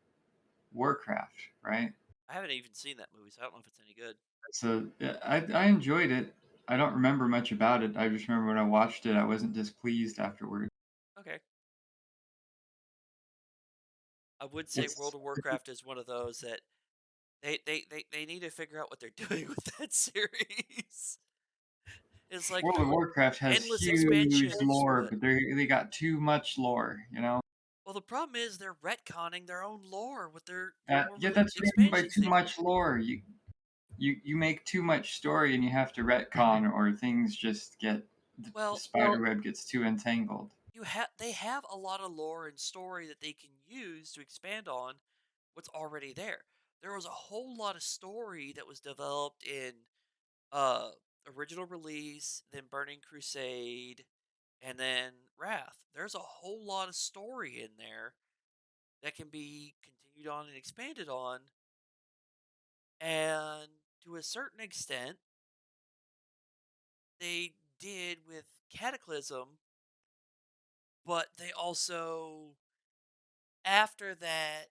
Warcraft, right? I haven't even seen that movie, so I don't know if it's any good. So yeah, I enjoyed it. I don't remember much about it. I just remember when I watched it, I wasn't displeased afterward. Okay. I would say World It's of Warcraft is one of those that they need to figure out what they're doing with that series. It's like World of Warcraft has endless huge expansions, lore, but but they got too much lore, you know. well, the problem is they're retconning their own lore with their Yeah, normal that's what I mean by expansions too they do. much lore. You make too much story and you have to retcon, or things just get the Well, spider web gets too entangled. they have a lot of lore and story that they can use to expand on what's already there. There was a whole lot of story that was developed in uh original release, then Burning Crusade, and then Wrath. There's a whole lot of story in there that can be continued on and expanded on, and to a certain extent they did with Cataclysm, but they also after that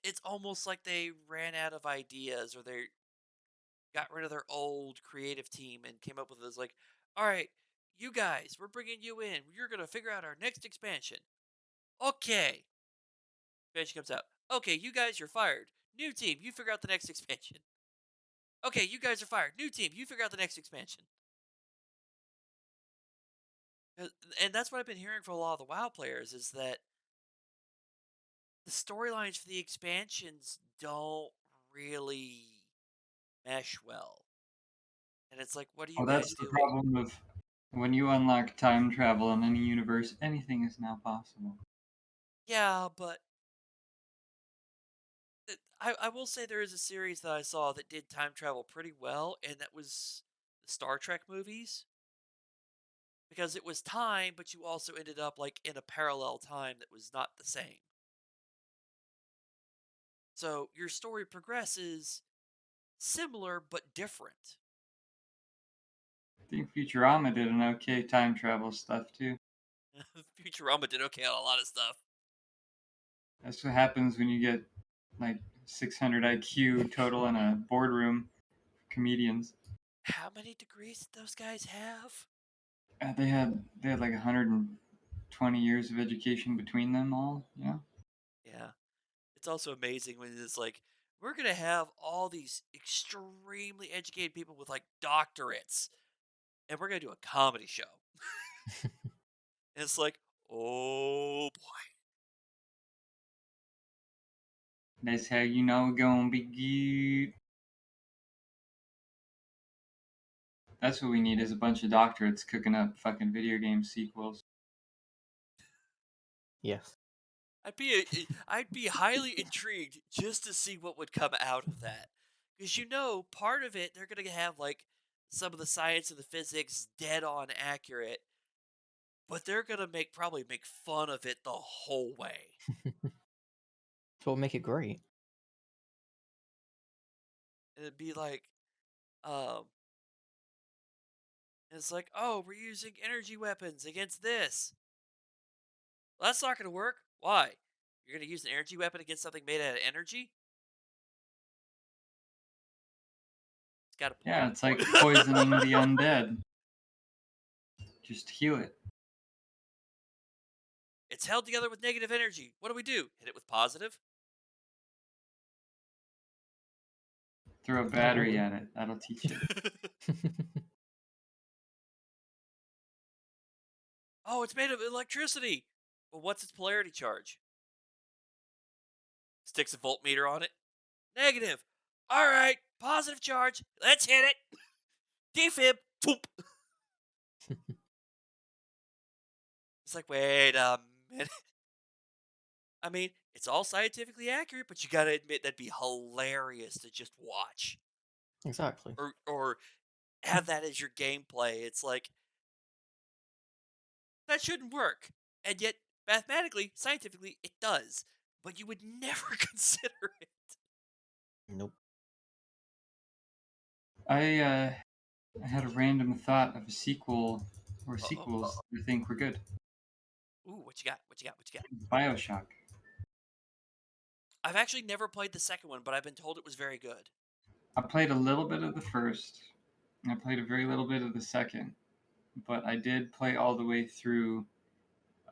it's almost like they ran out of ideas or they got rid of their old creative team and came up with this like, all right, you guys, we're bringing you in. You're gonna figure out our next expansion. Okay, expansion comes out. Okay, you guys, you're fired. New team, you figure out the next expansion. Okay, you guys are fired. New team, you figure out the next expansion. Uh, And that's what I've been hearing from a lot of the WoW players is that the storylines for the expansions don't really mesh well. And it's like, what are you Well, guys that's the doing? problem of when you unlock time travel in any universe, anything is now possible. Yeah, but I will say there is a series that I saw that did time travel pretty well, and that was the Star Trek movies. Because it was time, but you also ended up like in a parallel time that was not the same. So your story progresses similar but different. I think Futurama did an okay time travel stuff too. Futurama did okay on a lot of stuff. That's what happens when you get like 600 IQ total in a boardroom. Comedians. How many degrees did those guys have? They had like 120 years of education between them all. Yeah. Yeah. It's also amazing when it's like, we're going to have all these extremely educated people with like doctorates, and we're going to do a comedy show. And it's like, oh boy. That's how you know it's gonna be good. That's what we need is a bunch of doctorates cooking up fucking video game sequels. Yes. I'd be highly intrigued just to see what would come out of that. Because part of it they're gonna have like some of the science and the physics dead on accurate, but they're gonna probably make fun of it the whole way. So what would make it great? And it'd be like, um, it's like, oh, we're using energy weapons against this. Well, that's not gonna work. Why? You're gonna use an energy weapon against something made out of energy? It's got a point. Yeah, it's like poisoning the undead. Just heal it. It's held together with negative energy. What do we do? Hit it with positive? Throw a battery at it. That'll teach it. Oh, it's made of electricity. Well, what's its polarity charge? Sticks a voltmeter on it. Negative. All right, positive charge. Let's hit it. Defib. Boop. It's like, wait a minute. I mean, it's all scientifically accurate, but you gotta admit that'd be hilarious to just watch Exactly. or have that as your gameplay. It's like that shouldn't work, and yet mathematically, scientifically, it does. But you would never consider it. Nope. I had a random thought of a sequel or Uh oh. sequels I think were good. Ooh, what you got? What you got? What you got? Bioshock. I've actually never played the second one, but I've been told it was very good. I played a little bit of the first. And I played a very little bit of the second, but I did play all the way through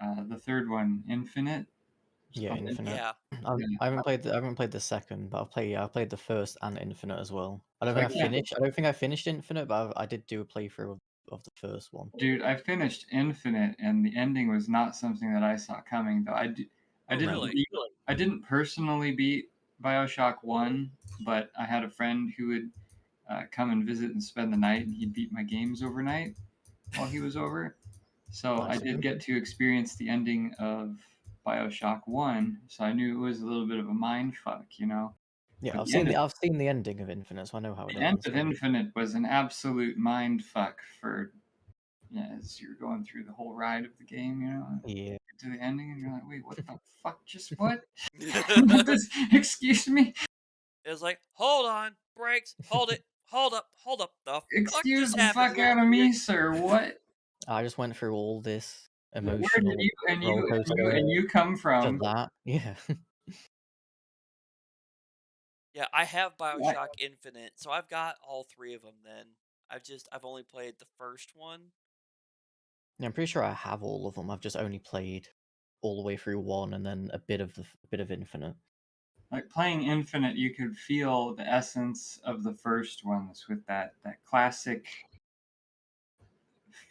the third one, Infinite. It's Yeah, called Infinite. Yeah. Yeah. I haven't played the second, but I've played the first and Infinite as well. So I can't, I don't think I finished Infinite, but I did do a playthrough of the first one. dude. I finished Infinite, and the ending was not something that I saw coming. Though I Oh, didn't really? beat, I didn't personally beat Bioshock One, but I had a friend who would come and visit and spend the night, and he'd beat my games overnight while he was over. So I Nice. did get to experience the ending of Bioshock One, so I knew it was a little bit of a mind fuck, you know. Yeah, But the end of I've seen the ending of Infinite, so I know how it the end ends. of Infinite was an absolute mind fuck for yeah, as you're going through the whole ride of the game, you know, Yeah. get to the ending and you're like, wait, what the fuck? Just what? It Excuse me? was like, hold on, brakes, hold it, hold up. The fuck Excuse just the happened? fuck out of me, sir. What? I just went through all this Where did emotional you and roller you and you coaster and you come for from? that. Yeah. Yeah, I have What? Bioshock Infinite, so I've got all three of them. Then I've only played the first one. Yeah, I'm pretty sure I have all of them. I've just only played all the way through one and then a bit of Infinite. Like playing Infinite, you could feel the essence of the first ones with that classic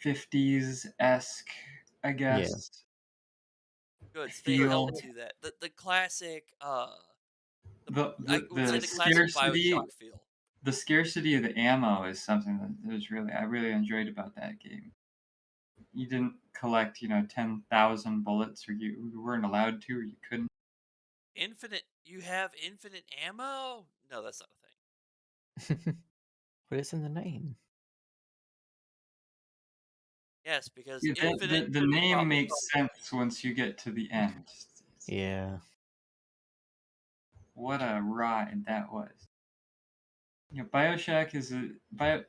50s esque, I Yeah. guess, Good, so they feel. held to that. The classic, the The I the would say the the classic scarcity Bioshock feel. the scarcity of the ammo is something that was really I really enjoyed about that game. You didn't collect, 10,000 bullets, or you weren't allowed to, or you couldn't. Infinite, you have infinite ammo? No, that's not a thing. But it's in the name. Yes, because Yeah, infinite the name problems. makes sense once you get to the end. Yeah. What a ride that was. Bioshock is a bio.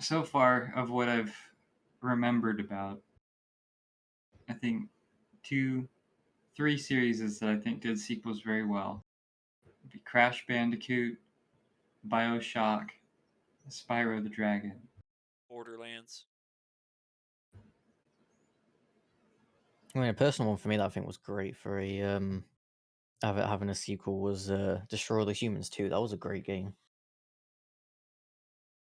So far of what I've remembered about, I think two, three series that I think did sequels very well. It'd be Crash Bandicoot, Bioshock, Spyro the Dragon. Borderlands. I mean, a personal one for me that I think was great for having a sequel was Destroy All the Humans 2. That was a great game.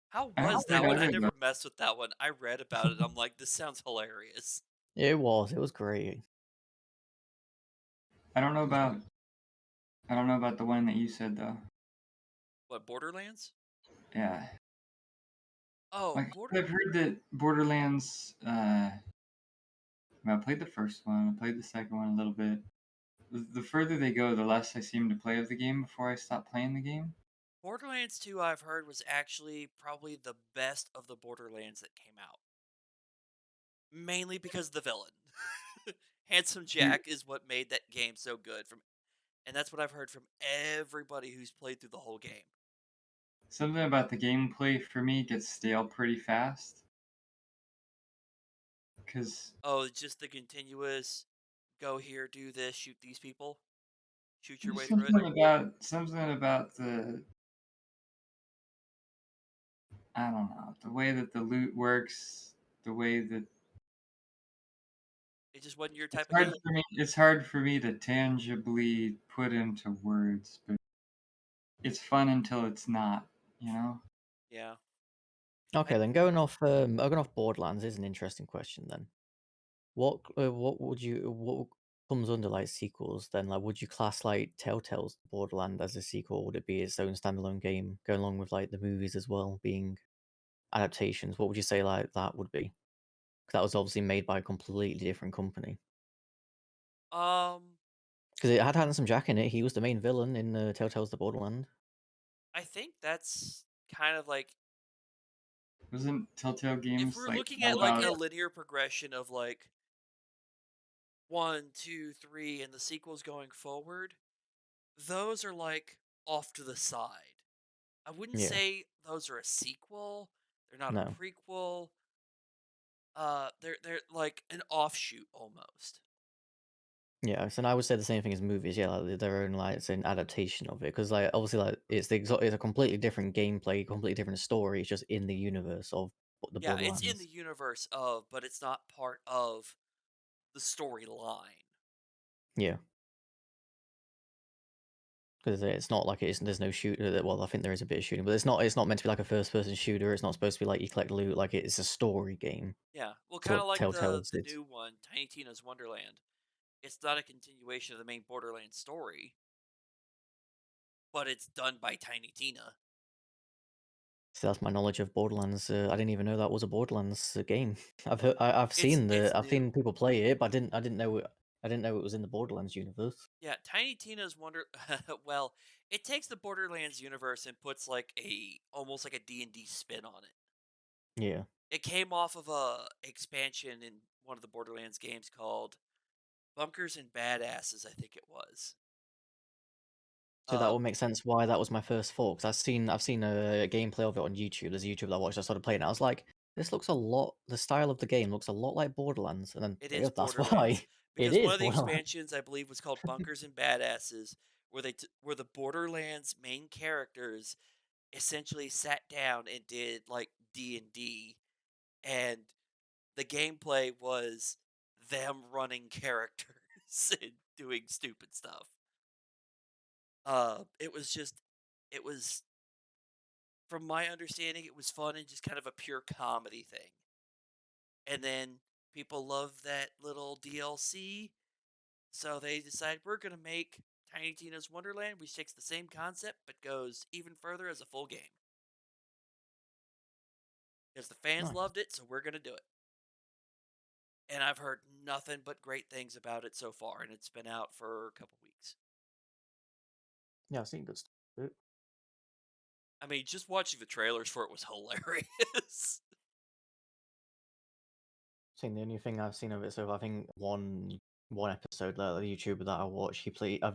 How I haven't was played that one? I either of those. never messed with that one. I read about it. I'm like, this sounds hilarious. It was great. I don't know about I don't know about the one that you said though. What, Borderlands? Yeah, Oh, like I've heard that Borderlands. I played the first one. I played the second one a little bit. The further they go, the less I seem to play of the game before I stop playing the game. Borderlands 2, I've heard, was actually probably the best of the Borderlands that came out. Mainly because of the villain. Handsome Dude, Jack is what made that game so good. And that's what I've heard from everybody who's played through the whole game. something about the gameplay for me gets stale pretty fast. Cause Oh, it's just the continuous go here, do this, shoot these people, shoot your there's way through it. something about the I don't know the way that the loot works, the way that It just wasn't your it's type of hard game. for me. It's hard for me to tangibly put into words, but it's fun until it's not. You know. Yeah. I Okay, then going off Borderlands is an interesting question then. What comes under like sequels then? Like, would you class like Telltale's Borderland as a sequel? Would it be its own standalone game going along with like the movies as well being adaptations? What would you say like that would be? 'Cause that was obviously made by a completely different company. Um, Because it had Handsome Jack in it. He was the main villain in Telltale's The Borderland. I think that's kind of like Wasn't Telltale if Games we're like looking all at like about? a linear progression of like one, two, three, and the sequels going forward, those are like off to the side. I wouldn't Yeah. say those are a sequel. They're not No. a prequel. They're like an offshoot almost. Yeah, so I would say the same thing as movies. Yeah, like their own like it's an adaptation of it because like obviously like it's a completely different gameplay, completely different story. It's just in the universe of the Yeah, it's in the Borderlands. universe of, but it's not part of the storyline. Yeah, because it's not like it's there's no shooter. Well, I think there is a bit of shooting, but it's not meant to be like a first person shooter. It's not supposed to be like you collect loot. Like it's a story game. Yeah, well, It's kind what of like Telltale the did. new one, Tiny Tina's Wonderland. It's not a continuation of the main Borderlands story, but it's done by Tiny Tina. So that's my knowledge of Borderlands. I didn't even know that was a Borderlands game. I've It's seen it's I've new. seen people play it, but I didn't know it was in the Borderlands universe. Yeah, Tiny Tina's Wonder. Well, it takes the Borderlands universe and puts like a almost like a D&D spin on it. Yeah. It came off of a expansion in one of the Borderlands games called Bunkers and Badasses, I think it was. So that Uh, would make sense why that was my first thought, 'cause I've seen a gameplay of it on YouTube. There's a YouTube that I watched, I started playing it, I was like, "This looks a lot the style of the game looks a lot like Borderlands," and then, it yeah, is that's Borderlands why it because one is of the Borderlands. expansions I believe was called Bunkers and Badasses, where the Borderlands main characters essentially sat down and did like D&D, and the gameplay was them running characters and doing stupid stuff. It was just, it was, from my understanding, it was fun and just kind of a pure comedy thing. And then people love that little DLC, so they decide we're gonna make Tiny Tina's Wonderland, which takes the same concept but goes even further as a full game. Because the fans Nice. loved it, so we're gonna do it. And I've heard nothing but great things about it so far, and it's been out for a couple weeks. Yeah, I've seen good stuff. I mean, just watching the trailers for it was hilarious. Seen the only thing I've seen of it, so I think one episode that the YouTuber that I watch,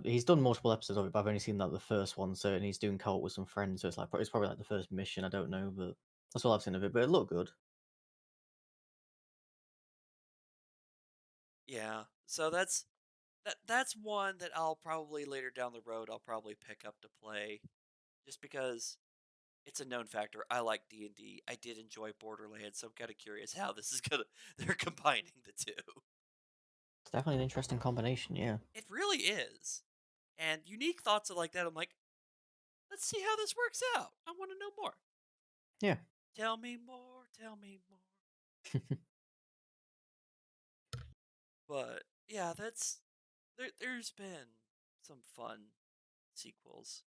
he's done multiple episodes of it, but I've only seen like the first one. So and he's doing co-op with some friends, so it's probably like the first mission. I don't know, but that's all I've seen of it. But it looked good. Yeah, so that's one that I'll probably later down the road I'll probably pick up to play, just because it's a known factor. I like D&D. I did enjoy Borderlands, so I'm kind of curious how this is gonna they're combining the two. It's definitely an interesting combination. Yeah, It really is, and unique thoughts like that. I'm like, let's see how this works out. I want to know more. yeah. Tell me more. Tell me more. But yeah, there's been some fun sequels.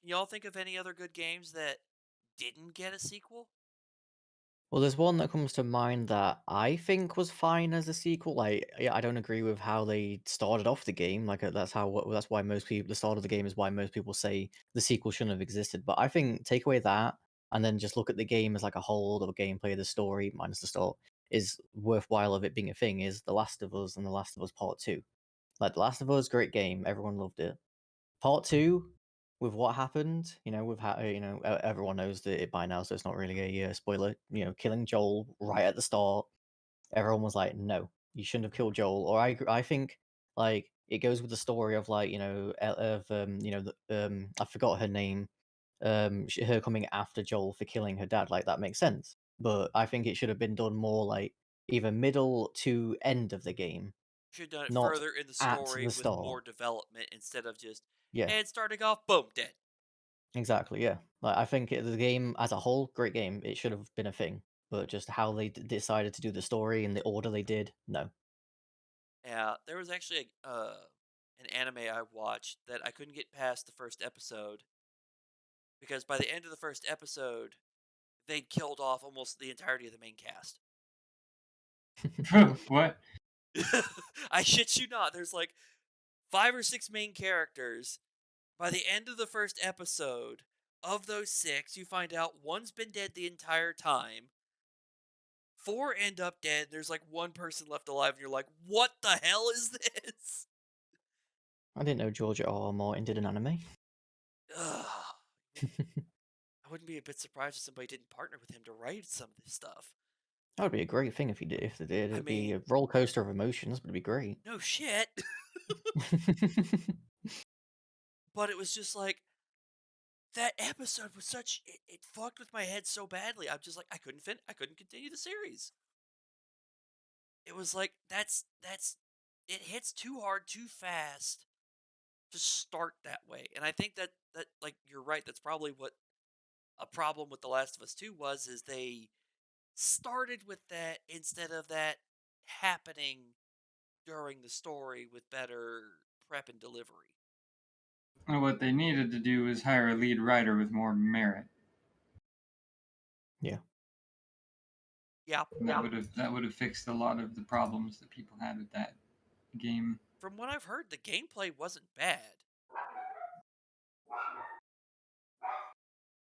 Can y'all think of any other good games that didn't get a sequel? Well, there's one that comes to mind that I think was fine as a sequel. Like, yeah, I don't agree with how they started off the game. Like, that's why most people the start of the game is why most people say the sequel shouldn't have existed. But I think take away that and then just look at the game as like a whole, the gameplay, the story minus the start is worthwhile of it being a thing. Is The Last of Us and The Last of Us Part Two. Like, The Last of Us, great game, everyone loved it. Part two, with what happened, with how everyone knows that it by now, so it's not really a spoiler. Killing Joel right at the start, everyone was like, "No, you shouldn't have killed Joel." Or I think like it goes with the story of like I forgot her name, her coming after Joel for killing her dad. Like that makes sense, but I think it should have been done more like either middle to end of the game, Should have done it not further in the at story the with start. more development instead of just, Yeah. and starting off, boom, dead. Exactly, yeah. Like, I think the game as a whole, great game. It should have been a thing, but just how they decided to do the story in the order they did, no. Yeah, there was actually an anime I watched that I couldn't get past the first episode because by the end of the first episode, they'd killed off almost the entirety of the main cast. What? I shit you not. There's like 5 or 6 main characters. By the end of the first episode, of those 6, you find out one's been dead the entire time. 4 end up dead. There's like 1 person left alive, and you're like, "What the hell is this?" I didn't know George R. R. Martin did an anime. Ugh. I wouldn't be a bit surprised if somebody didn't partner with him to write some of this stuff. That would be a great thing if he did. If they did, I it'd be mean, a roller coaster of emotions, but it'd be great. no shit. But it was just like that episode was such it fucked with my head so badly. I'm just like I couldn't continue the series. It was like that's it hits too hard too fast to start that way. And I think that like you're right, that's probably what a problem with The Last of Us 2 was is they started with that instead of that happening during the story with better prep and delivery. And what they needed to do was hire a lead writer with more merit. Yeah. Yeah. And that would have fixed a lot of the problems that people had with that game. From what I've heard, the gameplay wasn't bad.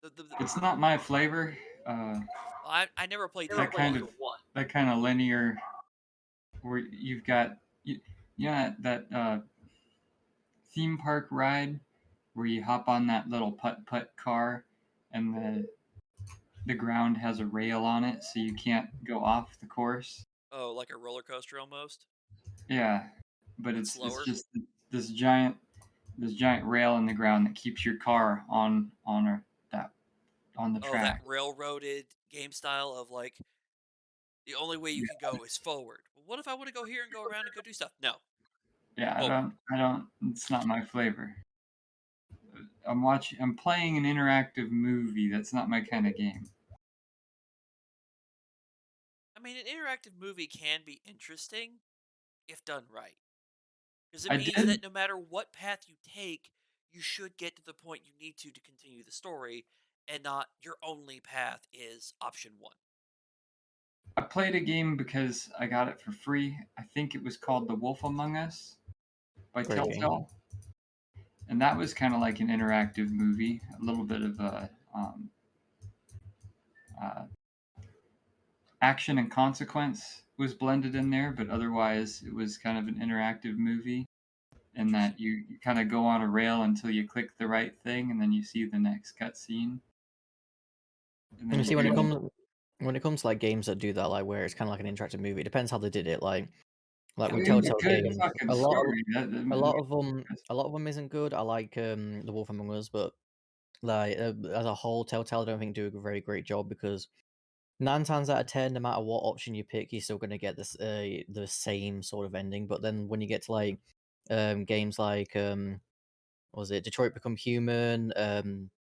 The It's not my flavor. I never played either That kind one. of that kind of linear, where you've got that theme park ride where you hop on that little putt car, and the ground has a rail on it, so you can't go off the course. Oh, like a roller coaster almost, Yeah, but but it's slower. just this giant rail in the ground that keeps your car that on the Oh, that track. railroaded game style of like the only way you can go is forward. Well, what if I want to go here and go around and go do stuff? No, Yeah, forward. I don't. It's not my flavor. I'm playing an interactive movie. That's not my kind of game. I mean, an interactive movie can be interesting if done right. Because it I means did that no matter what path you take, you should get to the point you need to continue the story, and not your only path is option one. I played a game because I got it for free. I think it was called The Wolf Among Us by Great game. Telltale, and that was kind of like an interactive movie. A little bit of uh, action and consequence was blended in there, but otherwise it was kind of an interactive movie. In Interesting. that you kind of go on a rail until you click the right thing, and then you see the next cutscene. And then You you see, when it go. comes to like games that do that, like where it's kind of like an interactive movie, it depends how they did it. Like Yeah, with It was a Telltale good games, fucking story. a lot of them isn't good. I like The Wolf Among Us, but like as a whole, Telltale I don't think do a very great job because 9 times out of 10, no matter what option you pick, you're still gonna get this the same sort of ending. But then when you get to like games like what was it Detroit Become Human,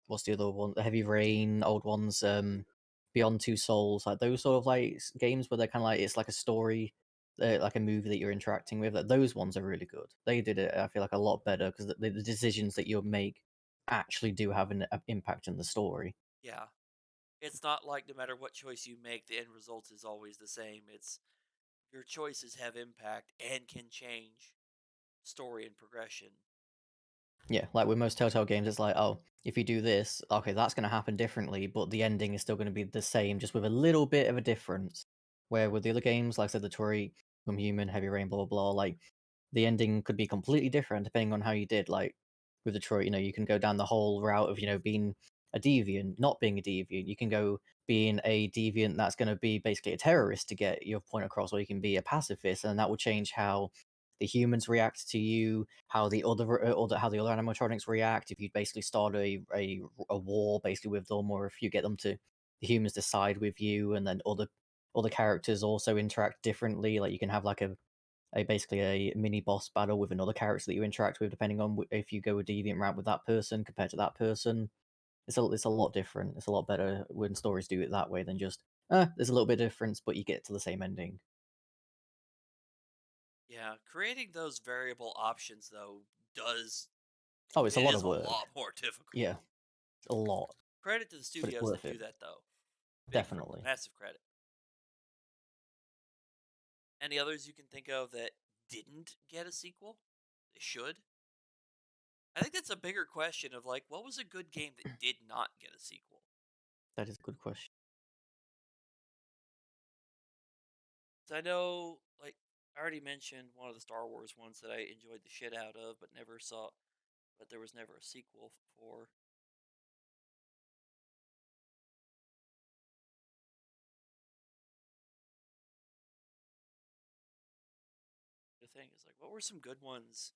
what's the other one? The Heavy Rain, old ones, Beyond Two Souls, like those sort of like games where they're kind of like it's like a story, like a movie that you're interacting with. Like, those ones are really good. They did it, I feel like, a lot better because the decisions that you make actually do have an impact in the story. yeah. It's not like no matter what choice you make, the end result is always the same. It's your choices have impact and can change story and progression. Yeah, like with most Telltale games, it's like, oh, if you do this, okay, that's going to happen differently, but the ending is still going to be the same, just with a little bit of a difference. Where with the other games, like I said, the Detroit, Become Human, Heavy Rain, blah blah blah, like the ending could be completely different depending on how you did. Like with Detroit, you can go down the whole route of being a deviant, not being a deviant. You can go being a deviant that's going to be basically a terrorist to get your point across, or you can be a pacifist, and that will change how the humans react to you, how the other animatronics react. If you basically start a war basically with them, or if you get them to the humans to side with you, and then other characters also interact differently. Like you can have like a basically a mini boss battle with another character that you interact with, depending on if you go a deviant route with that person compared to that person. It's a lot different. It's a lot better when stories do it that way than just there's a little bit of difference, but you get to the same ending. Yeah, creating those variable options though does Oh, it's a it lot is of a work. lot more difficult. Yeah, a lot, Credit to the but it's studios that worth do it. that though. Definitely. Massive credit. Any others you can think of that didn't get a sequel? They should. I think that's a bigger question of like, what was a good game that did not get a sequel? That is a good question. So I know, like, I already mentioned one of the Star Wars ones that I enjoyed the shit out of, but never saw, but there was never a sequel for. The thing is, like, what were some good ones?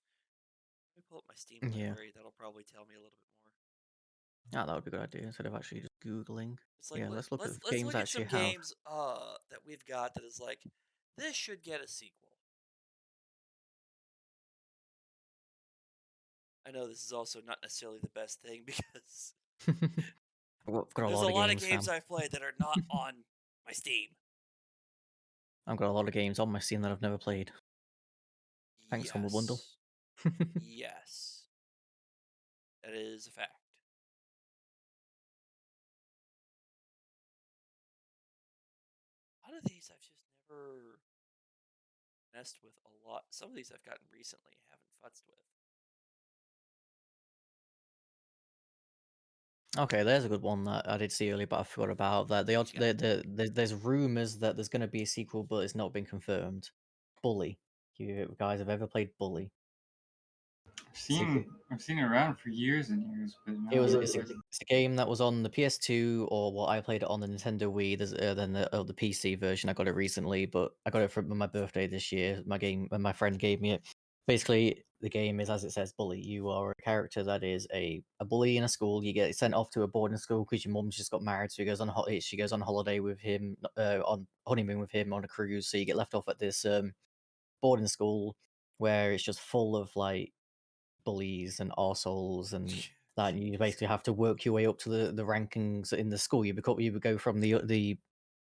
Let me pull up my Steam Yeah. library. That'll probably tell me a little bit more. Yeah, that would be a good idea instead of actually just Googling. It's like Yeah, let's look at let's games look I at actually some have. games that we've got that is like this should get a sequel. I know this is also not necessarily the best thing because I've got a there's lot a of lot of games, games fam. I've played that are not on my Steam. I've got a lot of games on my Steam that I've never played. Thanks, Humble Bundle. Yes. Yes. That is a fact. A lot of these I've just never messed with a lot. Some of these I've gotten recently, haven't futzed with. Okay, there's a good one that I did see earlier, but I forgot about that. What you got? There's rumors that there's going to be a sequel, but it's not been confirmed. Bully. You guys have ever played Bully? I've seen it around for years and years, but It no. was it's a game that was on the PS2 or what I played it on the Nintendo Wii. There's then the PC version. I got it recently, but I got it for my birthday this year. My game and my friend gave me it. Basically, the game is as it says, bully. You are a character that is a bully in a school. You get sent off to a boarding school because your mum just got married, so she goes on holiday with him, on honeymoon with him on a cruise. So you get left off at this boarding school where it's just full of like bullies and arseholes and that you basically have to work your way up to the rankings in the school. You would go from the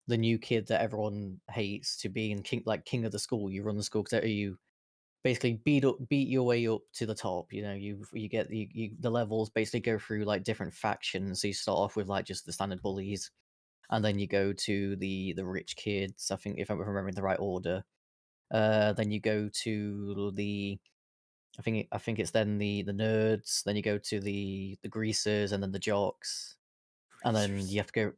new kid that everyone hates to being king of the school. You run the school because you basically beat your way up to the top. You know, you get the levels basically go through like different factions. So you start off with like just the standard bullies, and then you go to the rich kids. I think if I'm remembering the right order. Then you go to the I think it's then the nerds, then you go to the greasers, and then the jocks, and then Greasers. you have to go.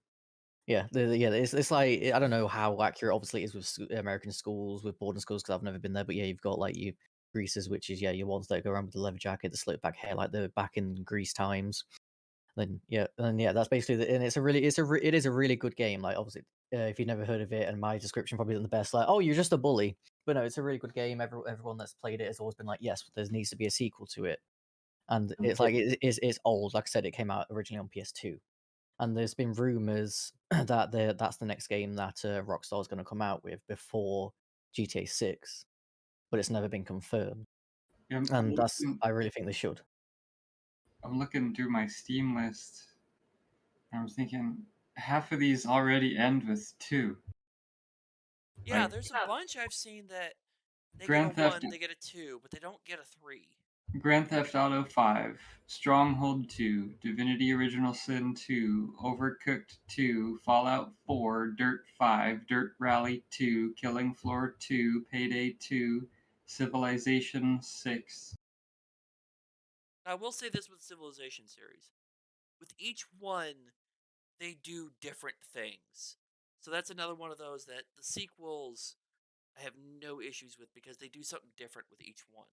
Yeah, yeah. It's like I don't know how accurate, obviously, it is with American schools, with boarding schools, because I've never been there. But yeah, you've got like you greasers, which is your ones that go around with the leather jacket, the slick back hair, like the back in Grease times. Then yeah, that's basically and it is a really good game. Like obviously, if you've never heard of it, and my description probably isn't the best, like oh you're just a bully, but no, it's a really good game. Everyone that's played it has always been like yes, there needs to be a sequel to it, and it's like it's old. Like I said, it came out originally on PS2, and there's been rumors that that's the next game that Rockstar is going to come out with before GTA 6, but it's never been confirmed, Yeah, and I really think they should. I'm looking through my Steam list. And I'm thinking half of these already end with two. Yeah, Like there's a bunch I've seen that they get a Grand Theft 1, they get a 2, but they don't get a 3. Grand Theft Auto 5, Stronghold 2, Divinity Original Sin 2, Overcooked 2, Fallout 4, Dirt 5, Dirt Rally 2, Killing Floor 2, Payday 2, Civilization 6. I will say this with Civilization series. With each one, they do different things. So that's another one of those that the sequels I have no issues with because they do something different with each one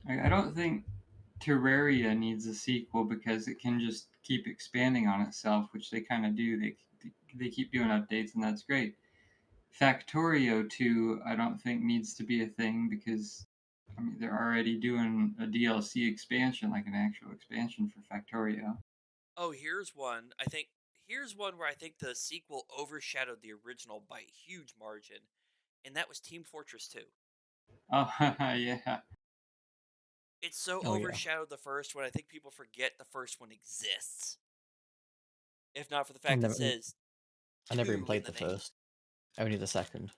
almost. I don't think Terraria needs a sequel because it can just keep expanding on itself, which they kind of do. They keep doing updates, and that's great. Factorio 2, I don't think needs to be a thing because I mean they're already doing a DLC expansion, like an actual expansion for Factorio. Oh, here's one where I think the sequel overshadowed the original by a huge margin, and that was Team Fortress 2. Oh yeah. It so Oh yeah, overshadowed the first one, I think people forget the first one exists. If not for the I fact it never says I never even 2 in played the the name. first, only the second.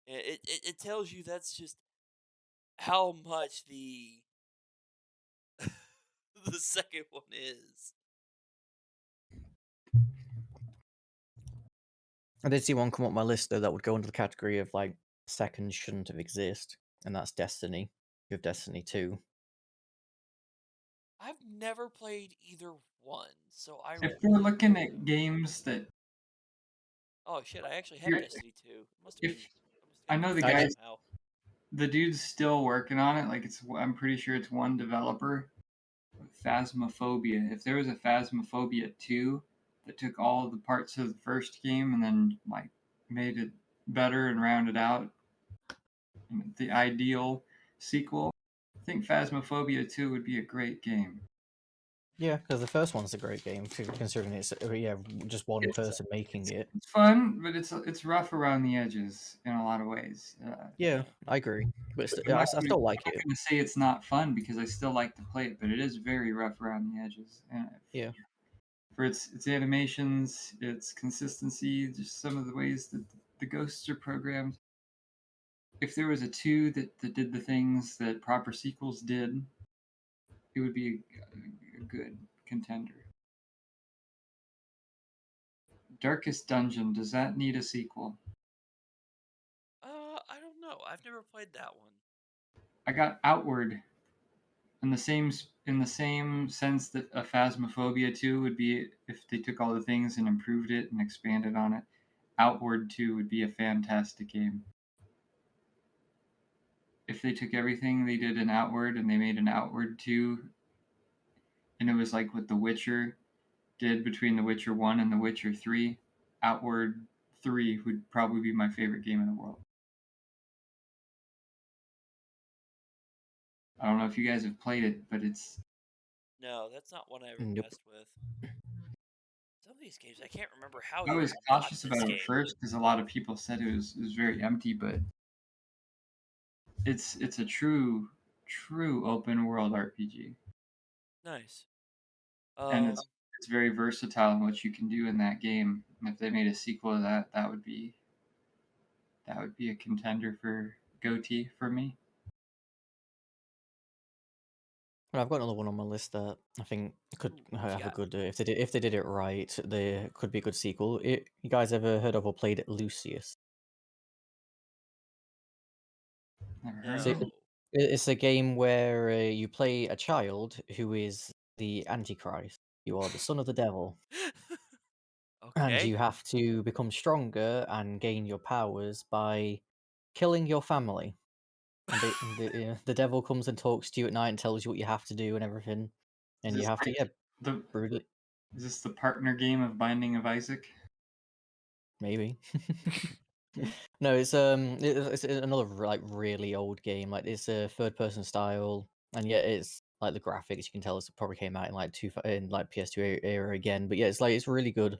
It tells you that's just how much the the second one is. I did see one come up my list though that would go under the category of like second shouldn't have exist, and that's Destiny. You have Destiny 2. I've never played either one, so I If we're really looking don't at know. games that Oh shit! I actually have you're, Destiny 2. It must have if been. I must have I gotten know it the for free I guys, somehow. the dude's still working on it. Like I'm pretty sure it's one developer. Phasmophobia. If there was a Phasmophobia 2 that took all of the parts of the first game and then like made it better and rounded out, the ideal sequel, I think Phasmophobia 2 would be a great game. Yeah, because the first one's a great game, considering it's just one It's person making it. it's fun, but it's rough around the edges in a lot of ways. Yeah, Yeah. I agree, but I'm I not still I'm like not it. gonna say it's not fun because I still like to play it, but it is very rough around the edges. Yeah, For its animations, its consistency, just some of the ways that the ghosts are programmed. If there was a 2 that did the things that proper sequels did, it would be a good contender. Darkest Dungeon, does that need a sequel? I don't know. I've never played that one. I got Outward in the same sense that a Phasmophobia 2 would be if they took all the things and improved it and expanded on it. Outward 2 would be a fantastic game. If they took everything they did in Outward and they made an Outward 2, and it was like what The Witcher did between The Witcher 1 and The Witcher 3, Outward 3 would probably be my favorite game in the world. I don't know if you guys have played it, but it's No, that's not one I ever nope. messed with. Some of these games, I can't remember how I you was even got cautious this about it game. at first because a lot of people said it was very empty, but it's a true open world RPG, Nice. and Um, it's very versatile in what you can do in that game. And if they made a sequel to that, that would be a contender for GOTY for me. Well, I've got another one on my list that I think could ooh, what you have a got? good if they did it right, there could be a good sequel. You guys ever heard of or played Lucius? Never heard So of it. No. it's a game where you play a child who is the Antichrist. You are the son of the devil, and Okay. you have to become stronger and gain your powers by killing your family. And the devil comes and talks to you at night and tells you what you have to do and everything, Is and you this have to like the brutally is this the partner game of Binding of Isaac? maybe. No, it's another like really old game. Like it's a third person style, and yet it's like the graphics. You can tell it probably came out in like in like PS2 era again. But yeah, it's really good.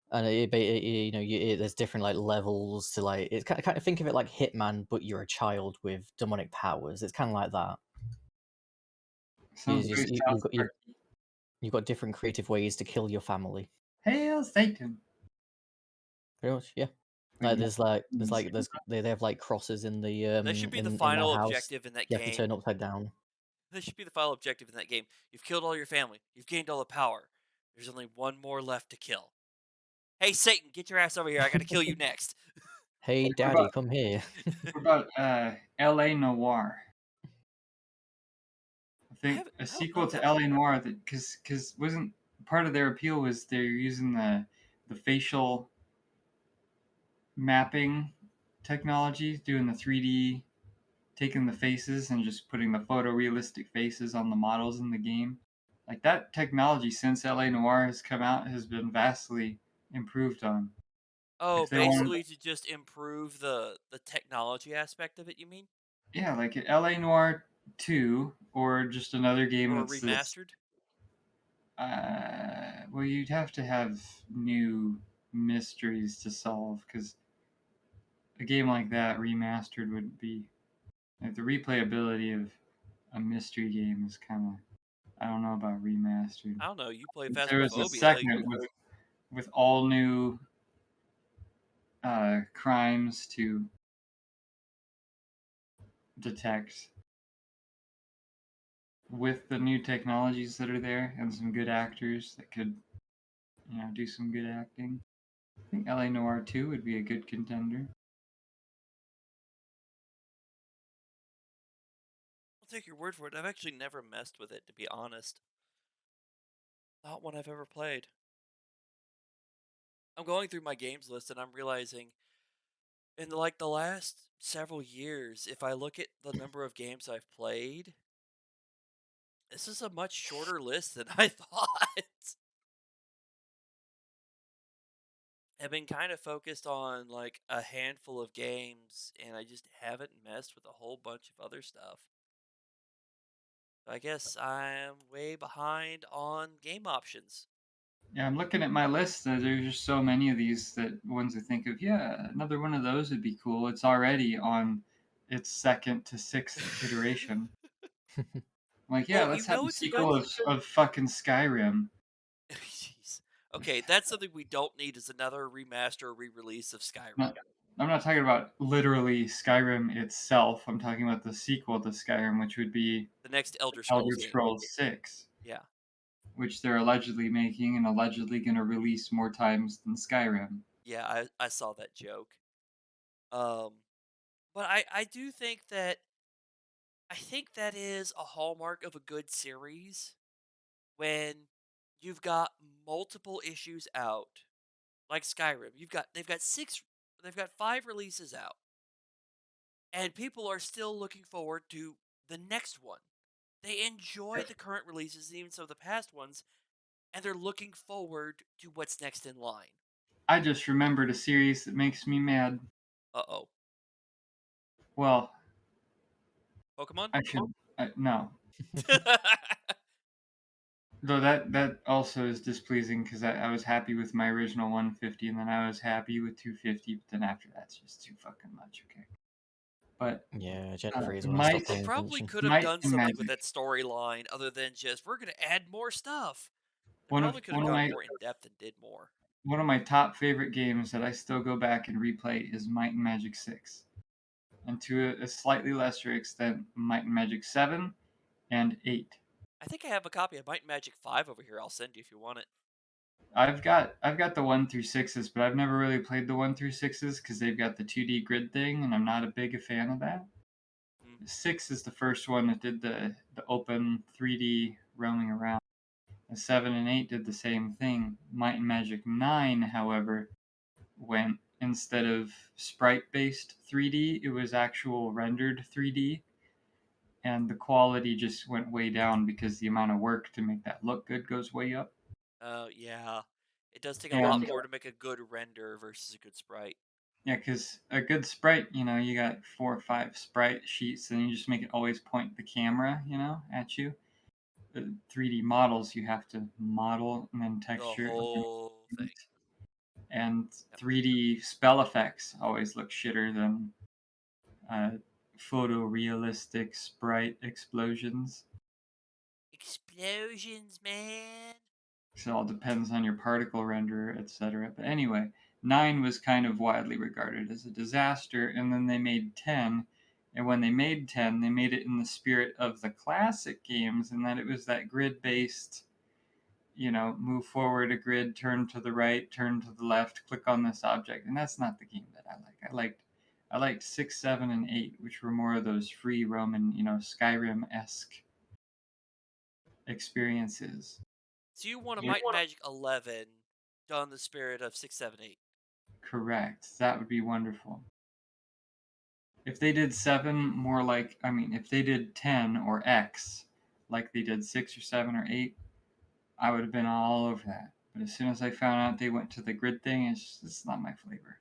And you know, there's different like levels to like it's kind of think of it like Hitman, but you're a child with demonic powers. It's kind of like that. Sounds very South Park. You've got different creative ways to kill your family. Hail Satan! Pretty much, yeah. Wait, no. They have like crosses in the That should be the in their final house. objective in that You have to game. turn upside down. That should be the final objective in that game. You've killed all your family. You've gained all the power. There's only one more left to kill. Hey, Satan, get your ass over here. I gotta kill you next. Hey, What daddy, about come here. L.A. Noire? I think a I don't know sequel to that one. L.A. Noire that because wasn't part of their appeal was they're using the facial mapping technology, doing the 3D, taking the faces and just putting the photorealistic faces on the models in the game. Like that technology since LA Noire has come out has been vastly improved on. Oh, If they wanted, basically to just improve the technology aspect of it, you mean? yeah, like LA Noire 2 or just another game Or that's remastered? well, you'd have to have new mysteries to solve because a game like that remastered would be like the replayability of a mystery game is kind of I don't know about remastered. I don't know. You play If there was a Phasmophobia. second with all new crimes to detect with the new technologies that are there and some good actors that could do some good acting. I think LA Noire 2 would be a good contender. I'll take your word for it. I've actually never messed with it, to be honest. Not one I've ever played. I'm going through my games list and I'm realizing in like the last several years, if I look at the number of games I've played, this is a much shorter list than I thought. I've been kind of focused on like a handful of games and I just haven't messed with a whole bunch of other stuff. I guess I'm way behind on game options. Yeah, I'm looking at my list. There's just so many of these that ones I think of. Yeah, another one of those would be cool. It's already on its second to sixth iteration. I'm like, yeah, Well, let's you have know a it's a good. sequel of fucking Skyrim. Jeez. Okay, that's something we don't need is another remaster or re-release of Skyrim. Not, I'm not talking about literally Skyrim itself. I'm talking about the sequel to Skyrim, which would be The next Elder Elder Scrolls game. Scrolls 6, Yeah. which they're allegedly making and allegedly going to release more times than Skyrim. Yeah, I saw that joke. Um but I do think that I think that is a hallmark of a good series when you've got multiple issues out. Like Skyrim. They've got 5 releases out and people are still looking forward to the next one. They enjoy the current releases and even some of the past ones and they're looking forward to what's next in line. I just remembered a series that makes me mad. Uh-oh. Well, Pokemon? I should no. Though that also is displeasing because I was happy with my original 150 and then I was happy with 250, but then after that's just too fucking much. Okay, but Yeah, Gen 3 is when I Might stopped They paying probably attention. could have Might done and something with Magic. that storyline other than just we're going to add more stuff. They One of probably could have one of gone my more in depth and did more. one of my top favorite games that I still go back and replay is Might and Magic 6, and to a slightly lesser extent, Might and Magic 7 and 8. I think I have a copy of Might and Magic 5 over here. I'll send you if you want it. I've got the 1 through 6s, but I've never really played the 1 through 6s because they've got the 2D grid thing, and I'm not a big a fan of that. Hmm. 6 is the first one that did the open 3D roaming around. The 7 and 8 did the same thing. Might and Magic 9, however, went instead of sprite based 3D, it was actual rendered 3D, and the quality just went way down because the amount of work to make that look good goes way up. Oh, yeah. It does take a lot And more to make a good render versus a good sprite. yeah, because a good sprite, you got 4 or 5 sprite sheets, and you just make it always point the camera, at you. The 3D models you have to model and then The texture, whole thing. and Yep. 3D spell effects always look shitter than uh, photorealistic sprite explosions. Explosions, man. So it all depends on your particle renderer, etc. But anyway, 9 was kind of widely regarded as a disaster, and then they made 10. And when they made 10, they made it in the spirit of the classic games, in that it was that grid based, move forward a grid, turn to the right, turn to the left, click on this object. And that's not the game that I like. I liked 6, 7, and 8, which were more of those free roaming, Skyrim esque experiences. So you want a You Might and Magic 11 done in the spirit of 6, 7, 8. Correct. That would be wonderful. If they did 7 more like, if they did 10 or X like they did 6 or 7 or 8, I would have been all over that. But as soon as I found out they went to the grid thing, it's not my flavor.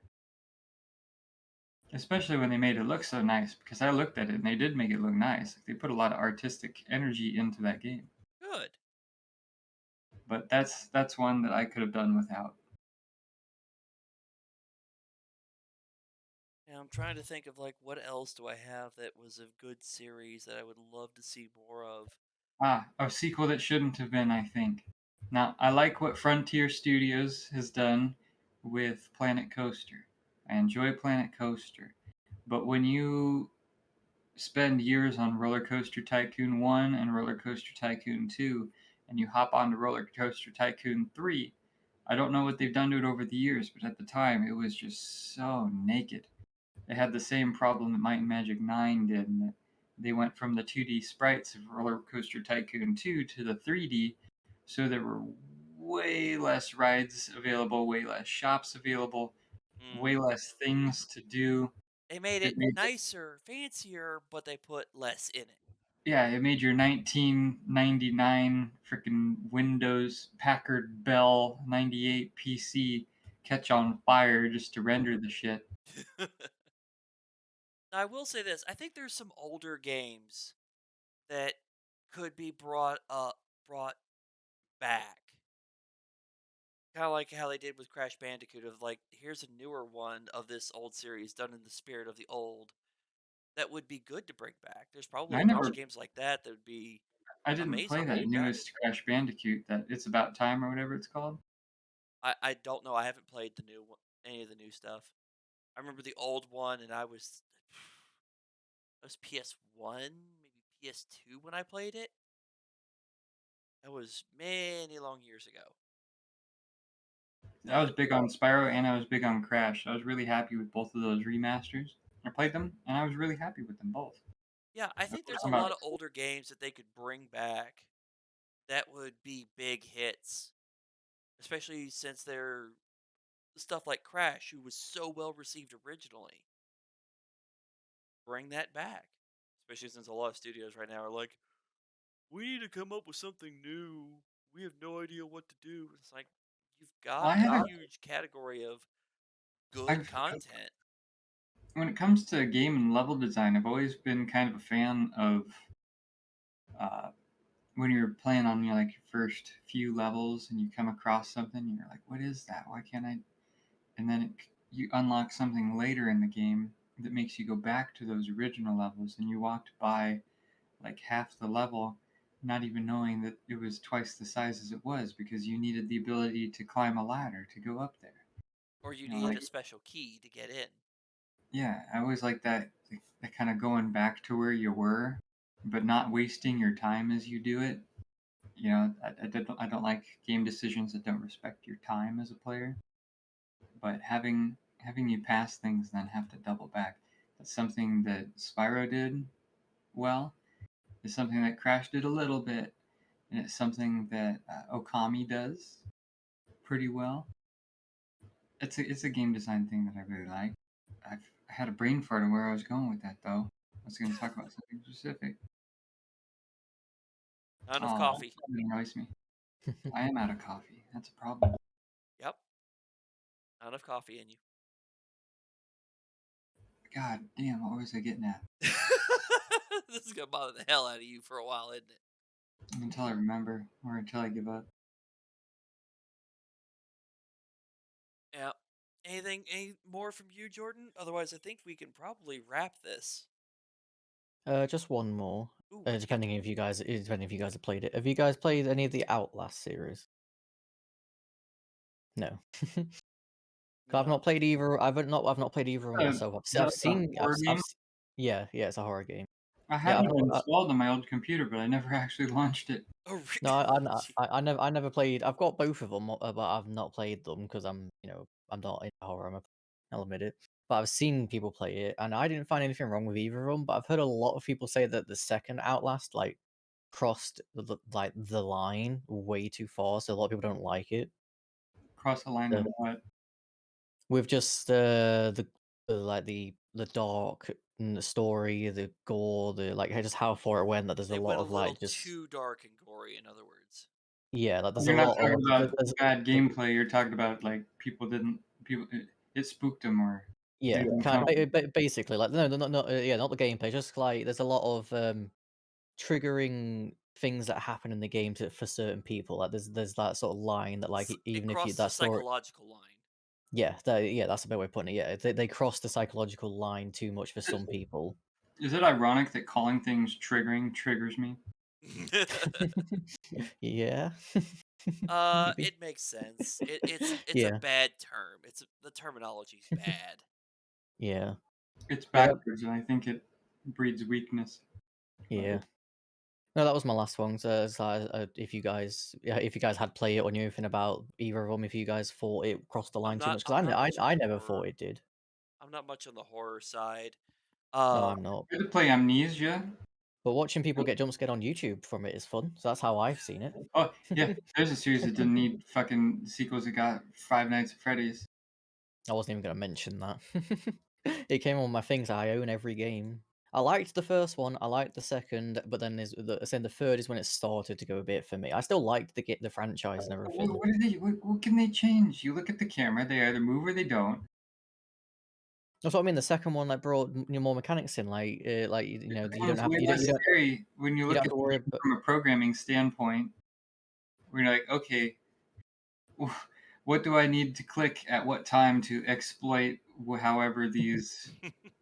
Especially when they made it look so nice, because I looked at it and they did make it look nice. Like, they put a lot of artistic energy into that game. Good. But that's one that I could have done without. Now I'm trying to think of like what else do I have that was a good series that I would love to see more of. A sequel that shouldn't have been, I think. Now, I like what Frontier Studios has done with Planet Coaster. I enjoy Planet Coaster. But when you spend years on Roller Coaster Tycoon 1 and Roller Coaster Tycoon 2, and you hop onto Roller Coaster Tycoon 3, I don't know what they've done to it over the years, but at the time it was just so naked. They had the same problem that Might and Magic 9 did, and that they went from the 2D sprites of Roller Coaster Tycoon 2 to the 3D, so there were way less rides available, way less shops available, way Mhm. less things to do. They made It it made nicer, fancier, but they put less in it. Yeah, it made your 1999 freaking Windows Packard Bell 98 PC catch on fire just to render the shit. I will say this, I think there's some older games that could be brought back. Kinda like how they did with Crash Bandicoot of, like, here's a newer one of this old series done in the spirit of the old that would be good to bring back. There's probably I a bunch of never games like that that would be I didn't amazing play to that bring back. newest Crash Bandicoot, that It's About Time or whatever it's called. I don't know, I haven't played the new one any of the new stuff. I remember the old one, and I was it was PS1, maybe PS2 when I played it. That was many long years ago. I was But big on Spyro and I was big on Crash. I was really happy with both of those remasters. I played them and I was really happy with them both. yeah, I There think were there's a some lot about of older games that they could bring back that would be big hits, especially since they're stuff like Crash, who was so well received originally. Bring that back, especially since a lot of studios right now are like, we need to come up with something new. We have no idea what to do. It's like you've got I a haven't huge category of good I've content. when it comes to game and level design, I've always been kind of a fan of uh, when you're playing on like your first few levels and you come across something, and you're like, "What is that? Why can't I?" And then you unlock something later in the game that makes you go back to those original levels, and you walked by like half the level, not even knowing that it was twice the size as it was because you needed the ability to climb a ladder to go up there. Or you You know, needed like a special key to get in. yeah, I always like that kind of going back to where you were, but not wasting your time as you do it. You know, I don't like game decisions that don't respect your time as a player. But having you pass things and then have to double back, that's something that Spyro did well. It's something that Crash did a little bit, and it's something that Okami does pretty well. It's a game design thing that I really like. I had a brain fart on where I was going with that though. I was going to talk about something specific. Not enough Oh, coffee. that annoys me. I am out of coffee. That's a problem. Yep, not enough coffee in you. God damn, what was I getting at? This is gonna bother the hell out of you for a while, isn't it? Until I remember, or until I give up. Yeah. Any more from you, Jordan? Otherwise, I think we can probably wrap this. Just one more. Ooh, what you got? Depending if you guys have played it. Have you guys played any of the Outlast series? No. I've No. not played either. I've not played either of them Uh, myself. the, the horror game. Yeah, yeah, it's a horror game. I Yeah, have I've it not. installed on my old computer, but I never actually launched it. Oh, No, really? I never played. I've got both of them, but I've not played them because I'm not into horror. I'll admit it. But I've seen people play it, and I didn't find anything wrong with either of them. But I've heard a lot of people say that the second Outlast crossed the line way too far, so a lot of people don't like it. Cross the line Uh, on what? with just the dark and the story, the gore, just how far it went. That there's a They lot went a of little just too dark and gory, in other words. yeah, there's a You're not lot talking of about there's bad gameplay. You're talking about like people it spooked them or yeah, made them kind uncomfortable. basically not the gameplay. Just like there's a lot of triggering things that happen in the game for certain people. Like there's that sort of line that It even if you crosses a that story psychological line. yeah, that's a better way of putting it. Yeah, they cross the psychological line too much for some people. Is it ironic that calling things triggering triggers me? Yeah, maybe. It makes sense. It's a Yeah, bad term. The terminology's bad. yeah, It's but backwards, and I think it breeds weakness. But yeah. No, that was my last one. So, if you guys, had played it or knew anything about either of them, if you guys thought it crossed the line too much, I'm because not much on I the never thought horror. it did. I'm not much on the horror side. No, Um, I'm not. I had to play Amnesia. But watching people get jump scared on YouTube from it is fun. So that's how I've seen it. Oh yeah, there's a series that didn't need fucking sequels. It got Five Nights at Freddy's. I wasn't even going to mention that. It came on my things. I own every game. I liked the first one. I liked the second, but then the third is when it started to go a bit for me. I still liked the franchise and everything. What do they? What can they change? You look at the camera. They either move or they don't. That's what I mean. The second one like brought more mechanics in, like The you second don't one's have way you less don't scary when you you don't look have at to the worry game from a programming standpoint. Where you're like, okay, what do I need to click at what time to exploit however these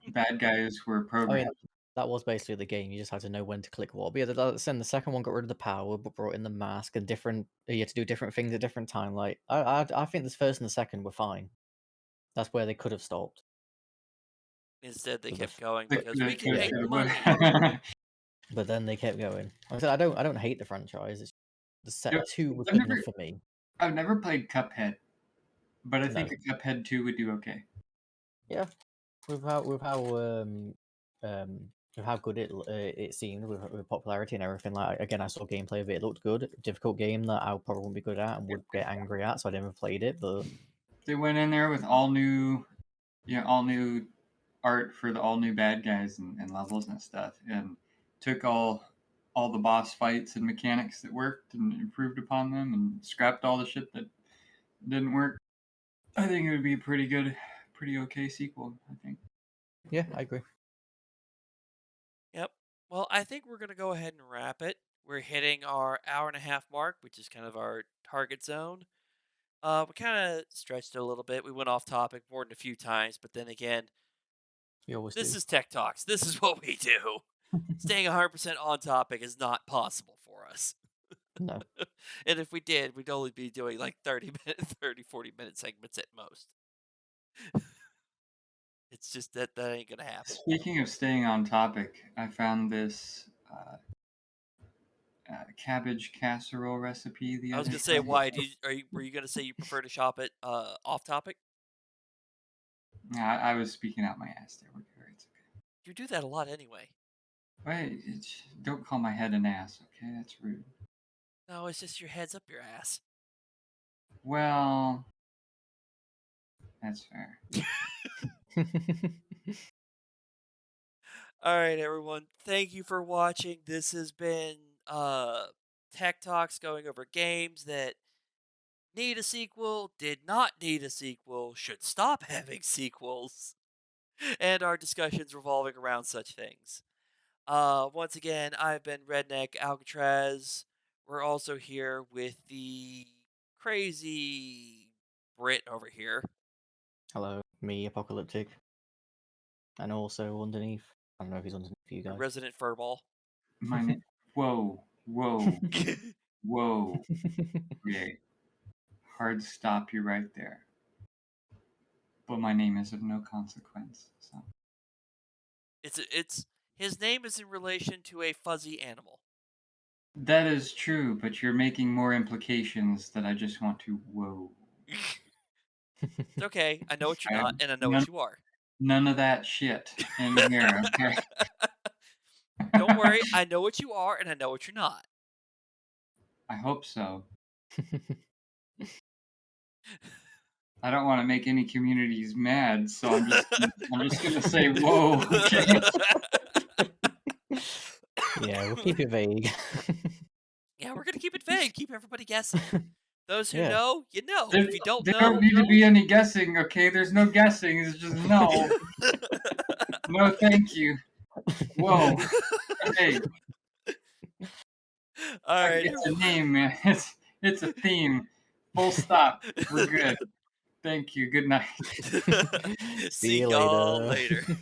bad guys were I mean, programmed? that was basically the game. You just had to know when to click what. But yeah, the second one got rid of the power, but brought in the mask and different. You had to do different things at different time. Like I think this first and the second were fine. That's where they could have stopped. instead, they But, the, kept going Click, because we click, can click, yeah, make shoulda, money. woulda. but then they kept going. Like I said I don't hate the franchise. It's, the Yep. set two was I've good never enough for me. I've never played Cuphead, but I No, think a Cuphead 2 would do okay. yeah, um with how good it seemed with popularity and everything. Like again, I saw gameplay of it. It looked good. Difficult game that I probably wouldn't be good at and would get angry at, so I never played it. But They went in there with all new, all new art for the all new bad guys and levels and stuff, and took all the boss fights and mechanics that worked and improved upon them, and scrapped all the shit that didn't work. I think it would be a pretty good, pretty okay sequel. I think. yeah, I agree. Yep. Well, I think we're going to go ahead and wrap it. We're hitting our hour and a half mark, which is kind of our target zone. We kind of stretched it a little bit. We went off topic more than a few times, but then again, You always this do. is Tech Talks. This is what we do. Staying 100% on topic is not possible for us. No. And if we did, we'd only be doing like 40-minute segments at most. It's just that ain't going to happen. Speaking of staying on topic, I found this cabbage casserole recipe the I was other going to say, day. why? Were you going to say you prefer to shop it off topic? I was speaking out my ass there. It's okay. You do that a lot anyway. Wait, don't call my head an ass, okay? That's rude. No, it's just your head's up your ass. Well, that's fair. All right, everyone. Thank you for watching. This has been Tech Talks going over games that need a sequel, did not need a sequel, should stop having sequels, and our discussions revolving around such things. Once again, I've been Redneck Alcatraz. We're also here with the crazy Brit over here. Hello, me, Apocalyptic. And also underneath, I don't know if he's underneath you The guys. resident furball. My name. Whoa, whoa, whoa. Okay, hard stop you right there. But my name is of no consequence. So It's his name is in relation to a fuzzy animal. that is true, but you're making more implications that I just want to. Whoa. It's okay. I know what you're I have not, and I know what you are. none of that shit in here. Okay. Don't worry. I know what you are, and I know what you're not. I hope so. I don't want to make any communities mad, so I'm just gonna say whoa. Okay. Yeah, we'll keep it vague. Yeah, we're gonna keep it vague. Keep everybody guessing. Those who Yeah. know, you know. There, If you don't there know, don't need to be any guessing, okay? There's no guessing. It's just no. No, thank you. Whoa. Hey, all right. it's a name, man. It's a theme. Full stop. We're good. Thank you. Good night. See you y'all later. later.